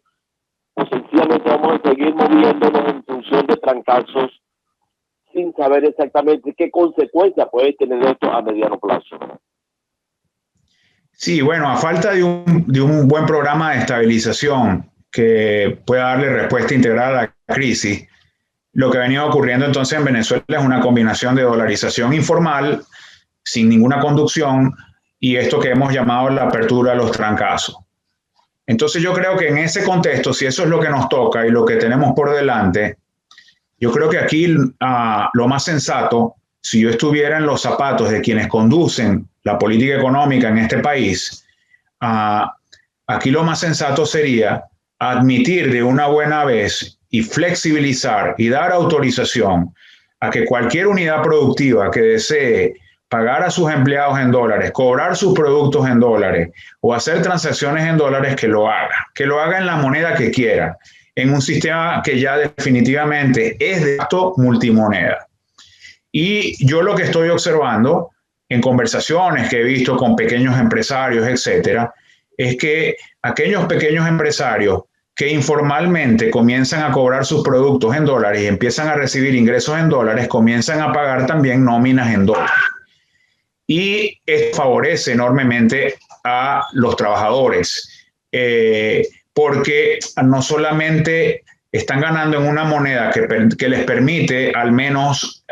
¿O sencillamente vamos a seguir moviéndonos en función de trancazos sin saber exactamente qué consecuencias puede tener esto a mediano plazo? Sí, bueno, a falta de un buen programa de estabilización que pueda darle respuesta integral a la crisis, lo que ha venido ocurriendo entonces en Venezuela es una combinación de dolarización informal, sin ninguna conducción, y esto que hemos llamado la apertura de los trancazos. Entonces yo creo que en ese contexto, si eso es lo que nos toca y lo que tenemos por delante, yo creo que aquí lo más sensato, si yo estuviera en los zapatos de quienes conducen la política económica en este país, aquí lo más sensato sería admitir de una buena vez y flexibilizar y dar autorización a que cualquier unidad productiva que desee pagar a sus empleados en dólares, cobrar sus productos en dólares o hacer transacciones en dólares, que lo haga en la moneda que quiera, en un sistema que ya definitivamente es de acto multimoneda. Y yo lo que estoy observando en conversaciones que he visto con pequeños empresarios, etcétera, es que aquellos pequeños empresarios que informalmente comienzan a cobrar sus productos en dólares y empiezan a recibir ingresos en dólares, comienzan a pagar también nóminas en dólares. Y esto favorece enormemente a los trabajadores, porque no solamente están ganando en una moneda que les permite al menos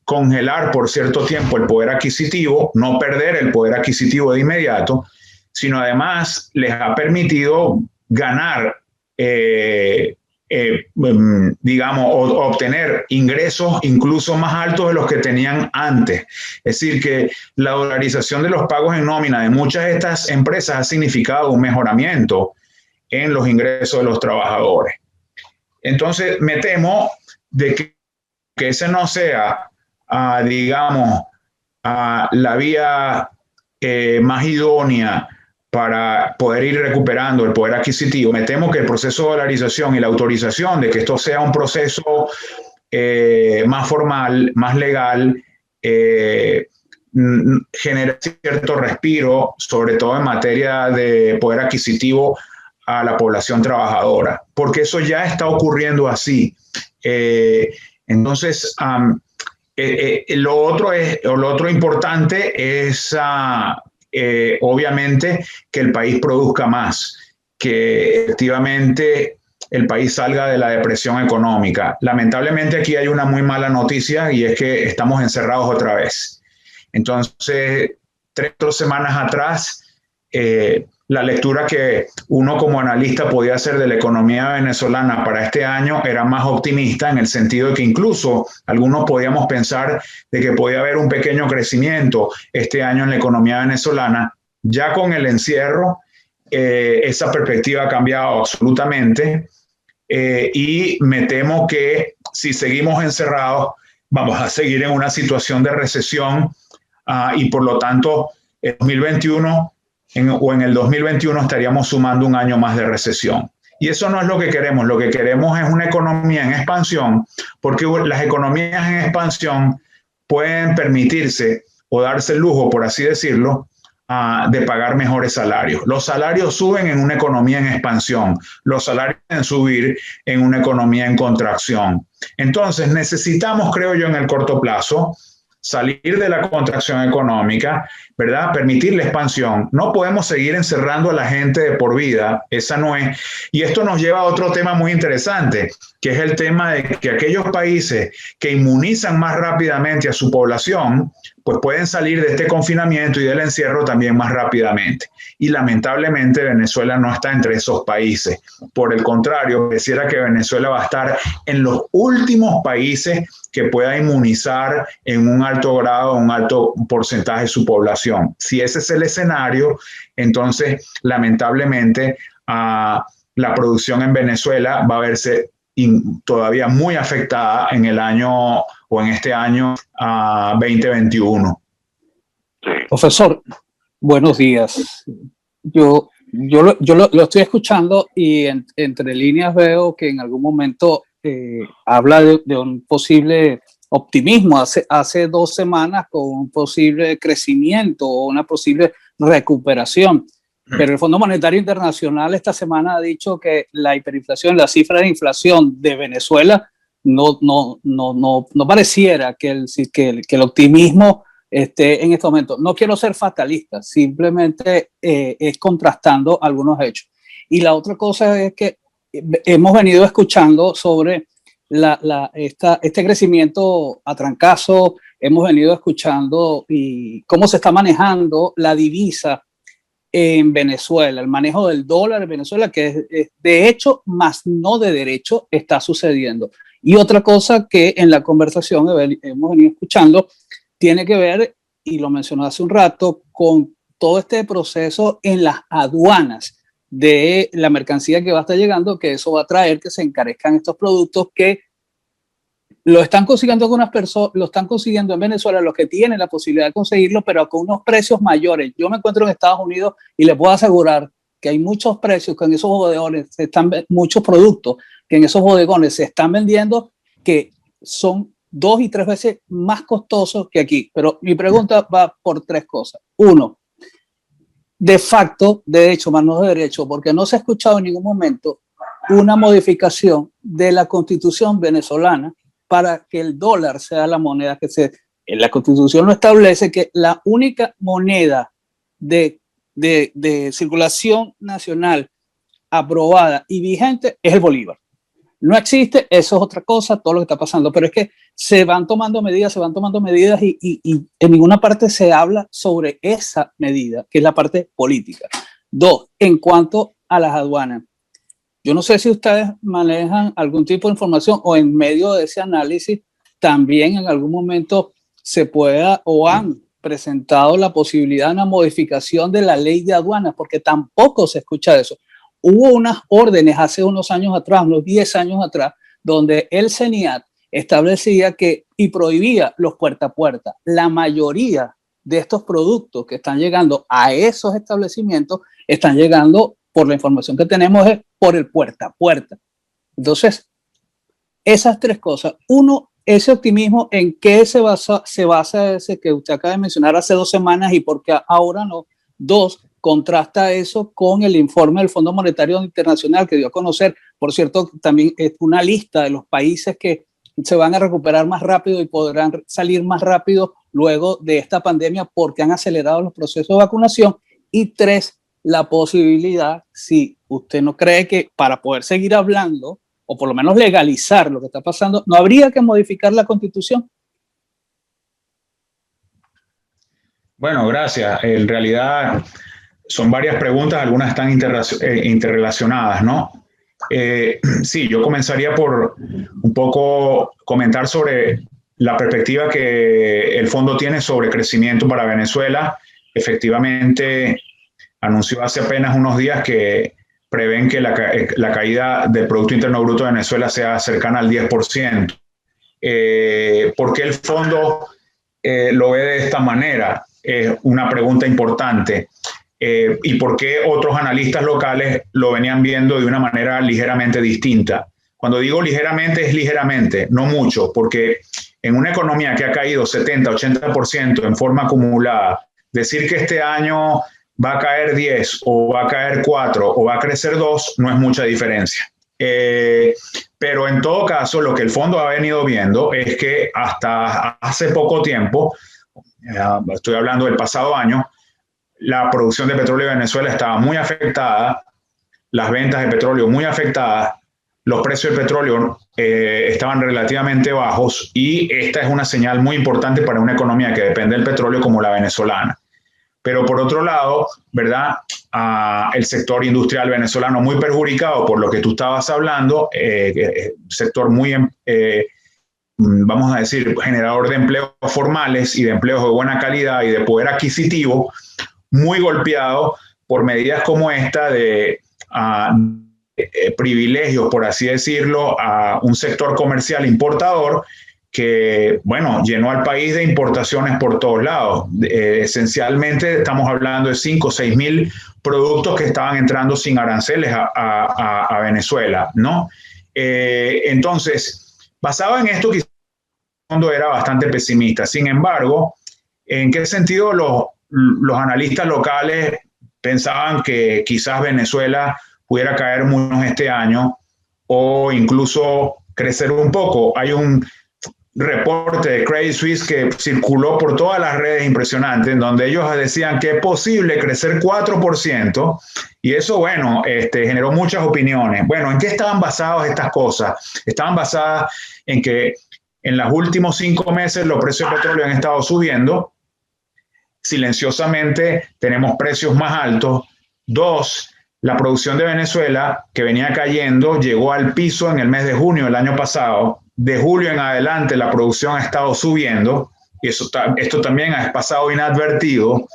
congelar por cierto tiempo el poder adquisitivo, no perder el poder adquisitivo de inmediato, sino además les ha permitido ganar, digamos, obtener ingresos incluso más altos de los que tenían antes. Es decir, que la dolarización de los pagos en nómina de muchas de estas empresas ha significado un mejoramiento en los ingresos de los trabajadores. Entonces, me temo de que ese no sea, digamos, la vía más idónea para poder ir recuperando el poder adquisitivo, me temo que el proceso de dolarización y la autorización de que esto sea un proceso más formal, más legal, genera cierto respiro, sobre todo en materia de poder adquisitivo a la población trabajadora, porque eso ya está ocurriendo así. Entonces, lo otro importante es obviamente que el país produzca más, que efectivamente el país salga de la depresión económica. Lamentablemente aquí hay una muy mala noticia y es que estamos encerrados otra vez. Entonces, 3 semanas atrás, la lectura que uno como analista podía hacer de la economía venezolana para este año era más optimista, en el sentido de que incluso algunos podíamos pensar de que podía haber un pequeño crecimiento este año en la economía venezolana. Ya con el encierro, esa perspectiva ha cambiado absolutamente, y me temo que si seguimos encerrados vamos a seguir en una situación de recesión, y por lo tanto en 2021 o en el 2021 estaríamos sumando un año más de recesión. Y eso no es lo que queremos. Lo que queremos es una economía en expansión, porque las economías en expansión pueden permitirse o darse el lujo, por así decirlo, de pagar mejores salarios. Los salarios suben en una economía en expansión. Los salarios pueden subir en una economía en contracción. Entonces necesitamos, creo yo, en el corto plazo, salir de la contracción económica, ¿verdad? Permitir la expansión. No podemos seguir encerrando a la gente de por vida, esa no es. Y esto nos lleva a otro tema muy interesante, que es el tema de que aquellos países que inmunizan más rápidamente a su población, pues pueden salir de este confinamiento y del encierro también más rápidamente. Y lamentablemente Venezuela no está entre esos países. Por el contrario, pareciera que Venezuela va a estar en los últimos países que pueda inmunizar en un alto grado, un alto porcentaje de su población. Si ese es el escenario, entonces lamentablemente la producción en Venezuela va a verse todavía muy afectada en el año o en este año 2021. Profesor, buenos días. Yo lo estoy escuchando y entre líneas veo que en algún momento habla de un posible optimismo hace 2 semanas, con un posible crecimiento o una posible recuperación. Pero el Fondo Monetario Internacional esta semana ha dicho que la hiperinflación, la cifra de inflación de Venezuela no pareciera que el optimismo esté en este momento. No quiero ser fatalista, simplemente es contrastando algunos hechos. Y la otra cosa es que hemos venido escuchando sobre este crecimiento a trancazo, hemos venido escuchando y cómo se está manejando la divisa en Venezuela, el manejo del dólar en Venezuela, que es de hecho, más no de derecho, está sucediendo. Y otra cosa que en la conversación hemos venido escuchando tiene que ver, y lo mencionó hace un rato, con todo este proceso en las aduanas de la mercancía que va a estar llegando, que eso va a traer que se encarezcan estos productos que lo están consiguiendo algunas personas, lo están consiguiendo en Venezuela los que tienen la posibilidad de conseguirlo, pero con unos precios mayores. Yo me encuentro en Estados Unidos y les puedo asegurar que hay muchos precios que en esos bodegones muchos productos que en esos bodegones se están vendiendo que son 2 y 3 veces más costosos que aquí. Pero mi pregunta va por 3 cosas. 1, de facto, de hecho, más no de derecho, porque no se ha escuchado en ningún momento una modificación de la Constitución venezolana para que el dólar sea la moneda que la Constitución lo establece, que la única moneda de circulación nacional aprobada y vigente es el bolívar. No existe, eso es otra cosa, todo lo que está pasando, pero es que se van tomando medidas y en ninguna parte se habla sobre esa medida, que es la parte política. 2, en cuanto a las aduanas. Yo no sé si ustedes manejan algún tipo de información o en medio de ese análisis también en algún momento se pueda o han presentado la posibilidad de una modificación de la ley de aduanas, porque tampoco se escucha eso. Hubo unas órdenes hace unos años atrás, unos 10 años atrás, donde el CENIAT establecía que y prohibía los puerta a puerta. La mayoría de estos productos que están llegando a esos establecimientos están llegando, por la información que tenemos, es por el puerta a puerta. Entonces, esas tres cosas. Uno, ese optimismo, ¿en qué se basa ese que usted acaba de mencionar hace 2 semanas y por qué ahora no? Dos, contrasta eso con el informe del Fondo Monetario Internacional que dio a conocer, por cierto, también es una lista de los países que se van a recuperar más rápido y podrán salir más rápido luego de esta pandemia porque han acelerado los procesos de vacunación. Y tres, la posibilidad, si usted no cree que para poder seguir hablando o por lo menos legalizar lo que está pasando, ¿no habría que modificar la Constitución? Bueno, gracias. En realidad son varias preguntas, algunas están interrelacionadas, ¿no? Sí, yo comenzaría por un poco comentar sobre la perspectiva que el fondo tiene sobre crecimiento para Venezuela. Efectivamente, anunció hace apenas unos días que prevén que la caída del Producto Interno Bruto de Venezuela sea cercana al 10%. ¿Por qué el fondo lo ve de esta manera? Es una pregunta importante. ¿Y por qué otros analistas locales lo venían viendo de una manera ligeramente distinta? Cuando digo ligeramente, es ligeramente, no mucho, porque en una economía que ha caído 70, 80% en forma acumulada, decir que este año va a caer 10 o va a caer 4 o va a crecer 2 no es mucha diferencia. Pero en todo caso, lo que el fondo ha venido viendo es que hasta hace poco tiempo, estoy hablando del pasado año, la producción de petróleo de Venezuela estaba muy afectada, las ventas de petróleo muy afectadas, los precios del petróleo estaban relativamente bajos y esta es una señal muy importante para una economía que depende del petróleo como la venezolana. Pero por otro lado, ¿verdad? El sector industrial venezolano muy perjudicado por lo que tú estabas hablando, sector muy, vamos a decir, generador de empleos formales y de empleos de buena calidad y de poder adquisitivo, muy golpeado por medidas como esta de privilegios, por así decirlo, a un sector comercial importador que, bueno, llenó al país de importaciones por todos lados. Esencialmente estamos hablando de 5 o 6 mil productos que estaban entrando sin aranceles a Venezuela, ¿no? Entonces, basado en esto, quizás el fondo era bastante pesimista. Sin embargo, ¿en qué sentido los analistas locales pensaban que quizás Venezuela pudiera caer mucho este año o incluso crecer un poco? Hay un reporte de Credit Suisse que circuló por todas las redes impresionantes, en donde ellos decían que es posible crecer 4%, y eso, bueno, generó muchas opiniones. Bueno, ¿en qué estaban basadas estas cosas? Estaban basadas en que en los últimos 5 meses los precios de petróleo han estado subiendo, silenciosamente tenemos precios más altos. 2, la producción de Venezuela, que venía cayendo, llegó al piso en el mes de junio del año pasado. De julio en adelante la producción ha estado subiendo y esto también ha pasado inadvertido.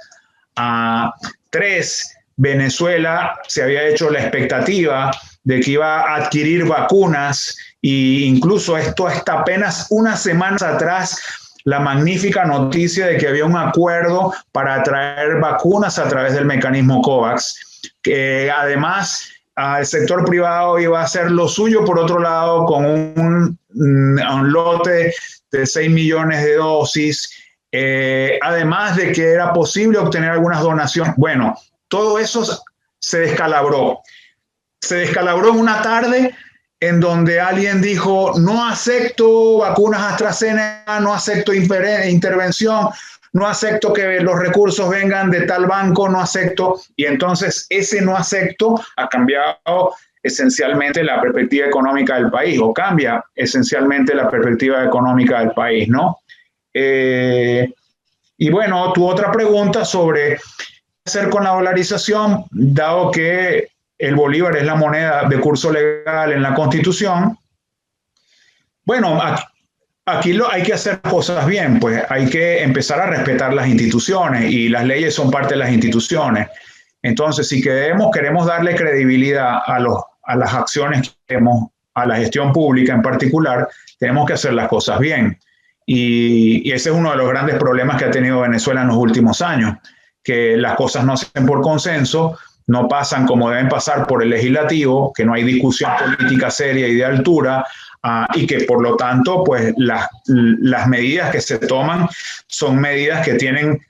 3, Venezuela se había hecho la expectativa de que iba a adquirir vacunas e incluso esto hasta apenas unas semanas atrás la magnífica noticia de que había un acuerdo para traer vacunas a través del mecanismo COVAX, que además el sector privado iba a hacer lo suyo por otro lado con un lote de 6 millones de dosis, además de que era posible obtener algunas donaciones. Bueno, todo eso se descalabró. Se descalabró en una tarde en donde alguien dijo, no acepto vacunas AstraZeneca, no acepto intervención, no acepto que los recursos vengan de tal banco, no acepto. Y entonces ese no acepto ha cambiado esencialmente la perspectiva económica del país, o cambia esencialmente la perspectiva económica del país, ¿no? Y bueno, tu otra pregunta sobre qué hacer con la dolarización, dado que el bolívar es la moneda de curso legal en la Constitución. Bueno, aquí hay que hacer cosas bien, pues hay que empezar a respetar las instituciones y las leyes son parte de las instituciones. Entonces, si queremos darle credibilidad a las acciones que tenemos, a la gestión pública en particular, tenemos que hacer las cosas bien. Y ese es uno de los grandes problemas que ha tenido Venezuela en los últimos años, que las cosas no se hacen por consenso, no pasan como deben pasar por el legislativo, que no hay discusión política seria y de altura, y que por lo tanto pues las medidas que se toman son medidas que tienen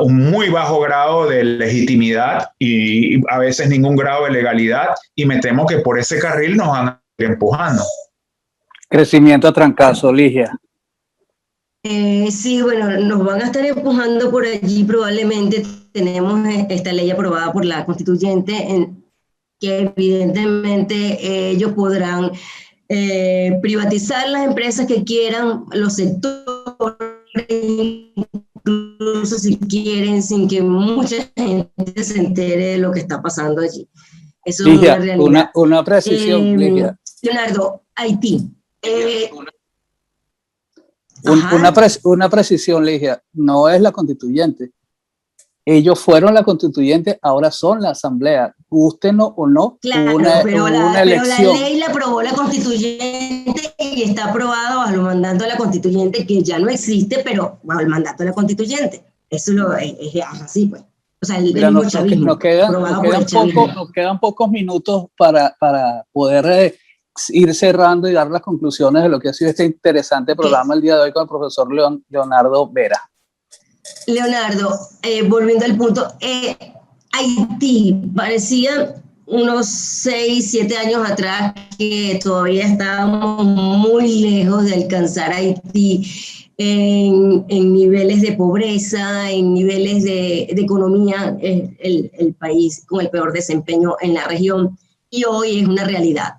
un muy bajo grado de legitimidad y a veces ningún grado de legalidad, y me temo que por ese carril nos van a ir empujando. Crecimiento a trancazo, Ligia. Sí, bueno, nos van a estar empujando por allí probablemente. Tenemos esta ley aprobada por la constituyente que evidentemente ellos podrán privatizar las empresas que quieran, los sectores, incluso si quieren, sin que mucha gente se entere de lo que está pasando allí. Eso Ligia, es una realidad. Una precisión, Ligia. Leonardo, Haití. Una precisión, Ligia, no es la constituyente. Ellos fueron la constituyente, ahora son la asamblea. Gusten o no, claro, pero la ley la aprobó la constituyente y está aprobado bajo el mandato de la constituyente, que ya no existe, pero bajo el mandato de la constituyente. Eso es así, pues. O sea, el mismo chavismo. Nos quedan pocos minutos para poder ir cerrando y dar las conclusiones de lo que ha sido este interesante programa el día de hoy con el profesor Leonardo Vera. Leonardo, volviendo al punto, Haití parecía unos 6, 7 años atrás que todavía estábamos muy lejos de alcanzar a Haití en niveles de pobreza, en niveles de economía, el país con el peor desempeño en la región, y hoy es una realidad.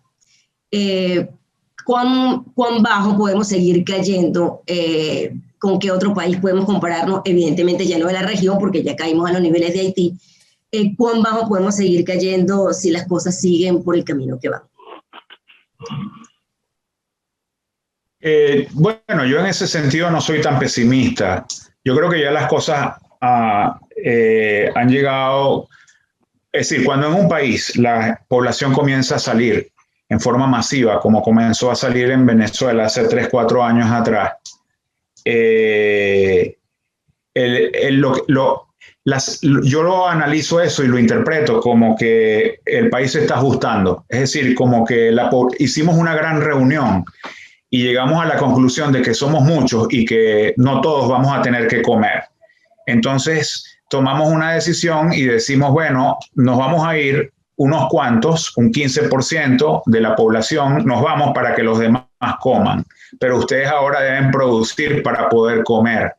¿Cuán bajo podemos seguir cayendo? ¿Con qué otro país podemos compararnos? Evidentemente ya no de la región, porque ya caímos a los niveles de Haití. ¿Cuán bajo podemos seguir cayendo si las cosas siguen por el camino que van? Bueno, yo en ese sentido no soy tan pesimista. Yo creo que ya las cosas han llegado. Es decir, cuando en un país la población comienza a salir en forma masiva, como comenzó a salir en Venezuela hace 3, 4 años atrás, yo lo analizo eso y lo interpreto como que el país se está ajustando. Es decir, como que hicimos una gran reunión y llegamos a la conclusión de que somos muchos y que no todos vamos a tener que comer. Entonces tomamos una decisión y decimos, bueno, nos vamos a ir unos cuantos, un 15% de la población, nos vamos para que los demás coman, pero ustedes ahora deben producir para poder comer.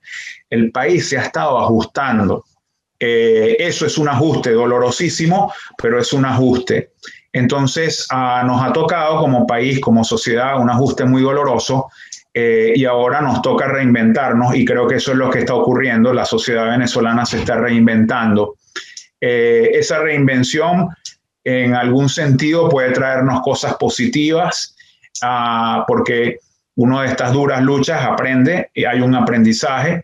El país se ha estado ajustando. Eso es un ajuste dolorosísimo, pero es un ajuste. Entonces nos ha tocado como país, como sociedad, un ajuste muy doloroso, y ahora nos toca reinventarnos, y creo que eso es lo que está ocurriendo. La sociedad venezolana se está reinventando. Esa reinvención en algún sentido puede traernos cosas positivas, porque uno de estas duras luchas aprende, y hay un aprendizaje,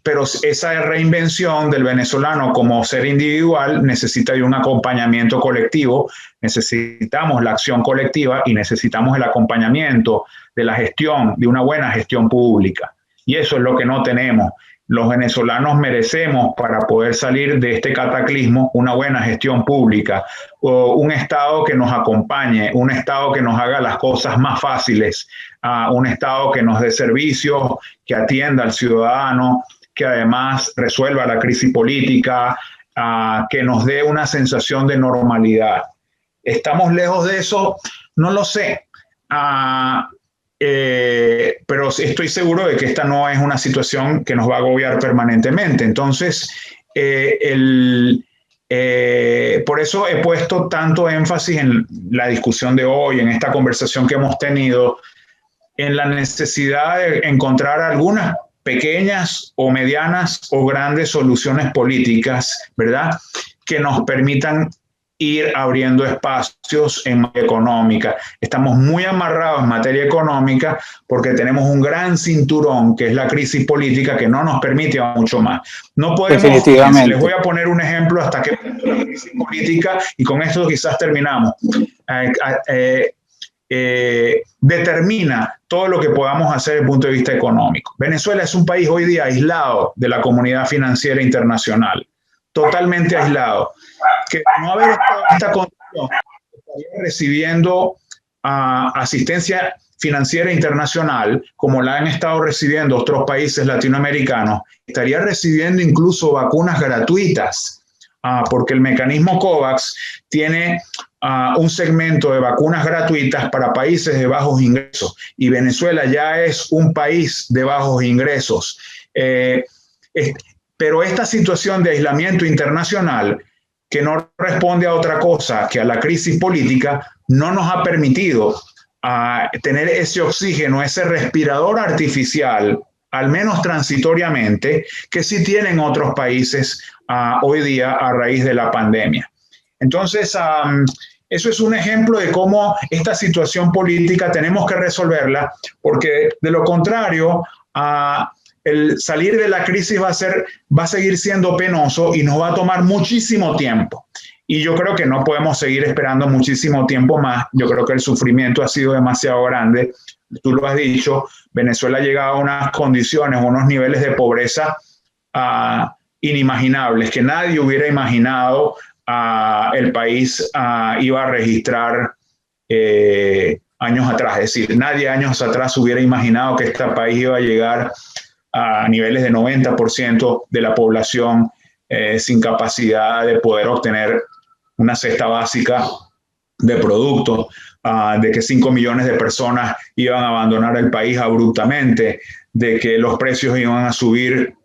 pero esa reinvención del venezolano como ser individual necesita de un acompañamiento colectivo. Necesitamos la acción colectiva y necesitamos el acompañamiento de la gestión, de una buena gestión pública, y eso es lo que no tenemos. Los venezolanos merecemos, para poder salir de este cataclismo, una buena gestión pública, un Estado que nos acompañe, un Estado que nos haga las cosas más fáciles, un Estado que nos dé servicios, que atienda al ciudadano, que además resuelva la crisis política, que nos dé una sensación de normalidad. ¿Estamos lejos de eso? No lo sé. Pero estoy seguro de que esta no es una situación que nos va a agobiar permanentemente. Entonces, por eso he puesto tanto énfasis en la discusión de hoy, en esta conversación que hemos tenido, en la necesidad de encontrar algunas pequeñas o medianas o grandes soluciones políticas, ¿verdad?, que nos permitan ir abriendo espacios en materia económica. Estamos muy amarrados en materia económica porque tenemos un gran cinturón, que es la crisis política, que no nos permite mucho más. No podemos. Definitivamente. Les voy a poner un ejemplo hasta que la crisis política, y con esto quizás terminamos. determina todo lo que podamos hacer desde el punto de vista económico. Venezuela es un país hoy día aislado de la comunidad financiera internacional, totalmente aislado, que de no haber esta condición, estaría recibiendo asistencia financiera internacional, como la han estado recibiendo otros países latinoamericanos, estaría recibiendo incluso vacunas gratuitas, porque el mecanismo COVAX tiene un segmento de vacunas gratuitas para países de bajos ingresos, y Venezuela ya es un país de bajos ingresos. Pero esta situación de aislamiento internacional, que no responde a otra cosa que a la crisis política, no nos ha permitido tener ese oxígeno, ese respirador artificial, al menos transitoriamente, que sí tienen otros países hoy día a raíz de la pandemia. Entonces, eso es un ejemplo de cómo esta situación política tenemos que resolverla, porque de lo contrario, el salir de la crisis va a seguir siendo penoso y nos va a tomar muchísimo tiempo. Y yo creo que no podemos seguir esperando muchísimo tiempo más. Yo creo que el sufrimiento ha sido demasiado grande. Tú lo has dicho, Venezuela ha llegado a unas condiciones, unos niveles de pobreza inimaginables, que nadie hubiera imaginado el país iba a registrar años atrás. Es decir, nadie años atrás hubiera imaginado que este país iba a llegar a niveles de 90% de la población sin capacidad de poder obtener una cesta básica de productos, de que 5 millones de personas iban a abandonar el país abruptamente, de que los precios iban a subir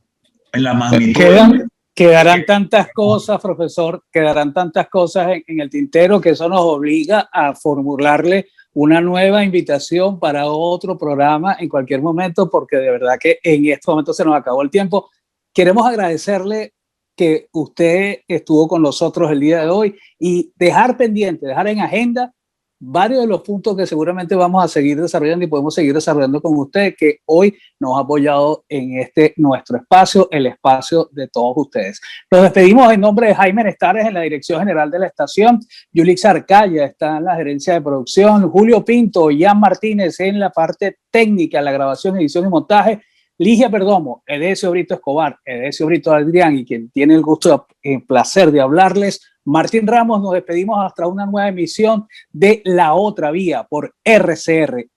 en la magnitud. Quedarán tantas cosas, profesor, quedarán tantas cosas en el tintero, que eso nos obliga a formularle una nueva invitación para otro programa en cualquier momento, porque de verdad que en este momento se nos acabó el tiempo. Queremos agradecerle que usted estuvo con nosotros el día de hoy y dejar pendiente, dejar en agenda varios de los puntos que seguramente vamos a seguir desarrollando y podemos seguir desarrollando con usted, que hoy nos ha apoyado en nuestro espacio, el espacio de todos ustedes. Nos despedimos en nombre de Jaime Nestares en la dirección general de la estación, Yulix Arcaya está en la gerencia de producción, Julio Pinto, Ian Martínez en la parte técnica, la grabación, edición y montaje, Ligia Perdomo, Edesio Brito Escobar, Edesio Brito Adrián, y quien tiene el gusto y el placer de hablarles, Martín Ramos. Nos despedimos hasta una nueva emisión de La Otra Vía por RCR,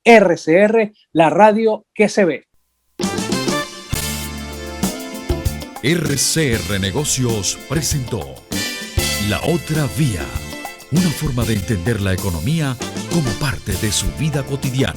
la radio que se ve. RCR Negocios presentó La Otra Vía, una forma de entender la economía como parte de su vida cotidiana.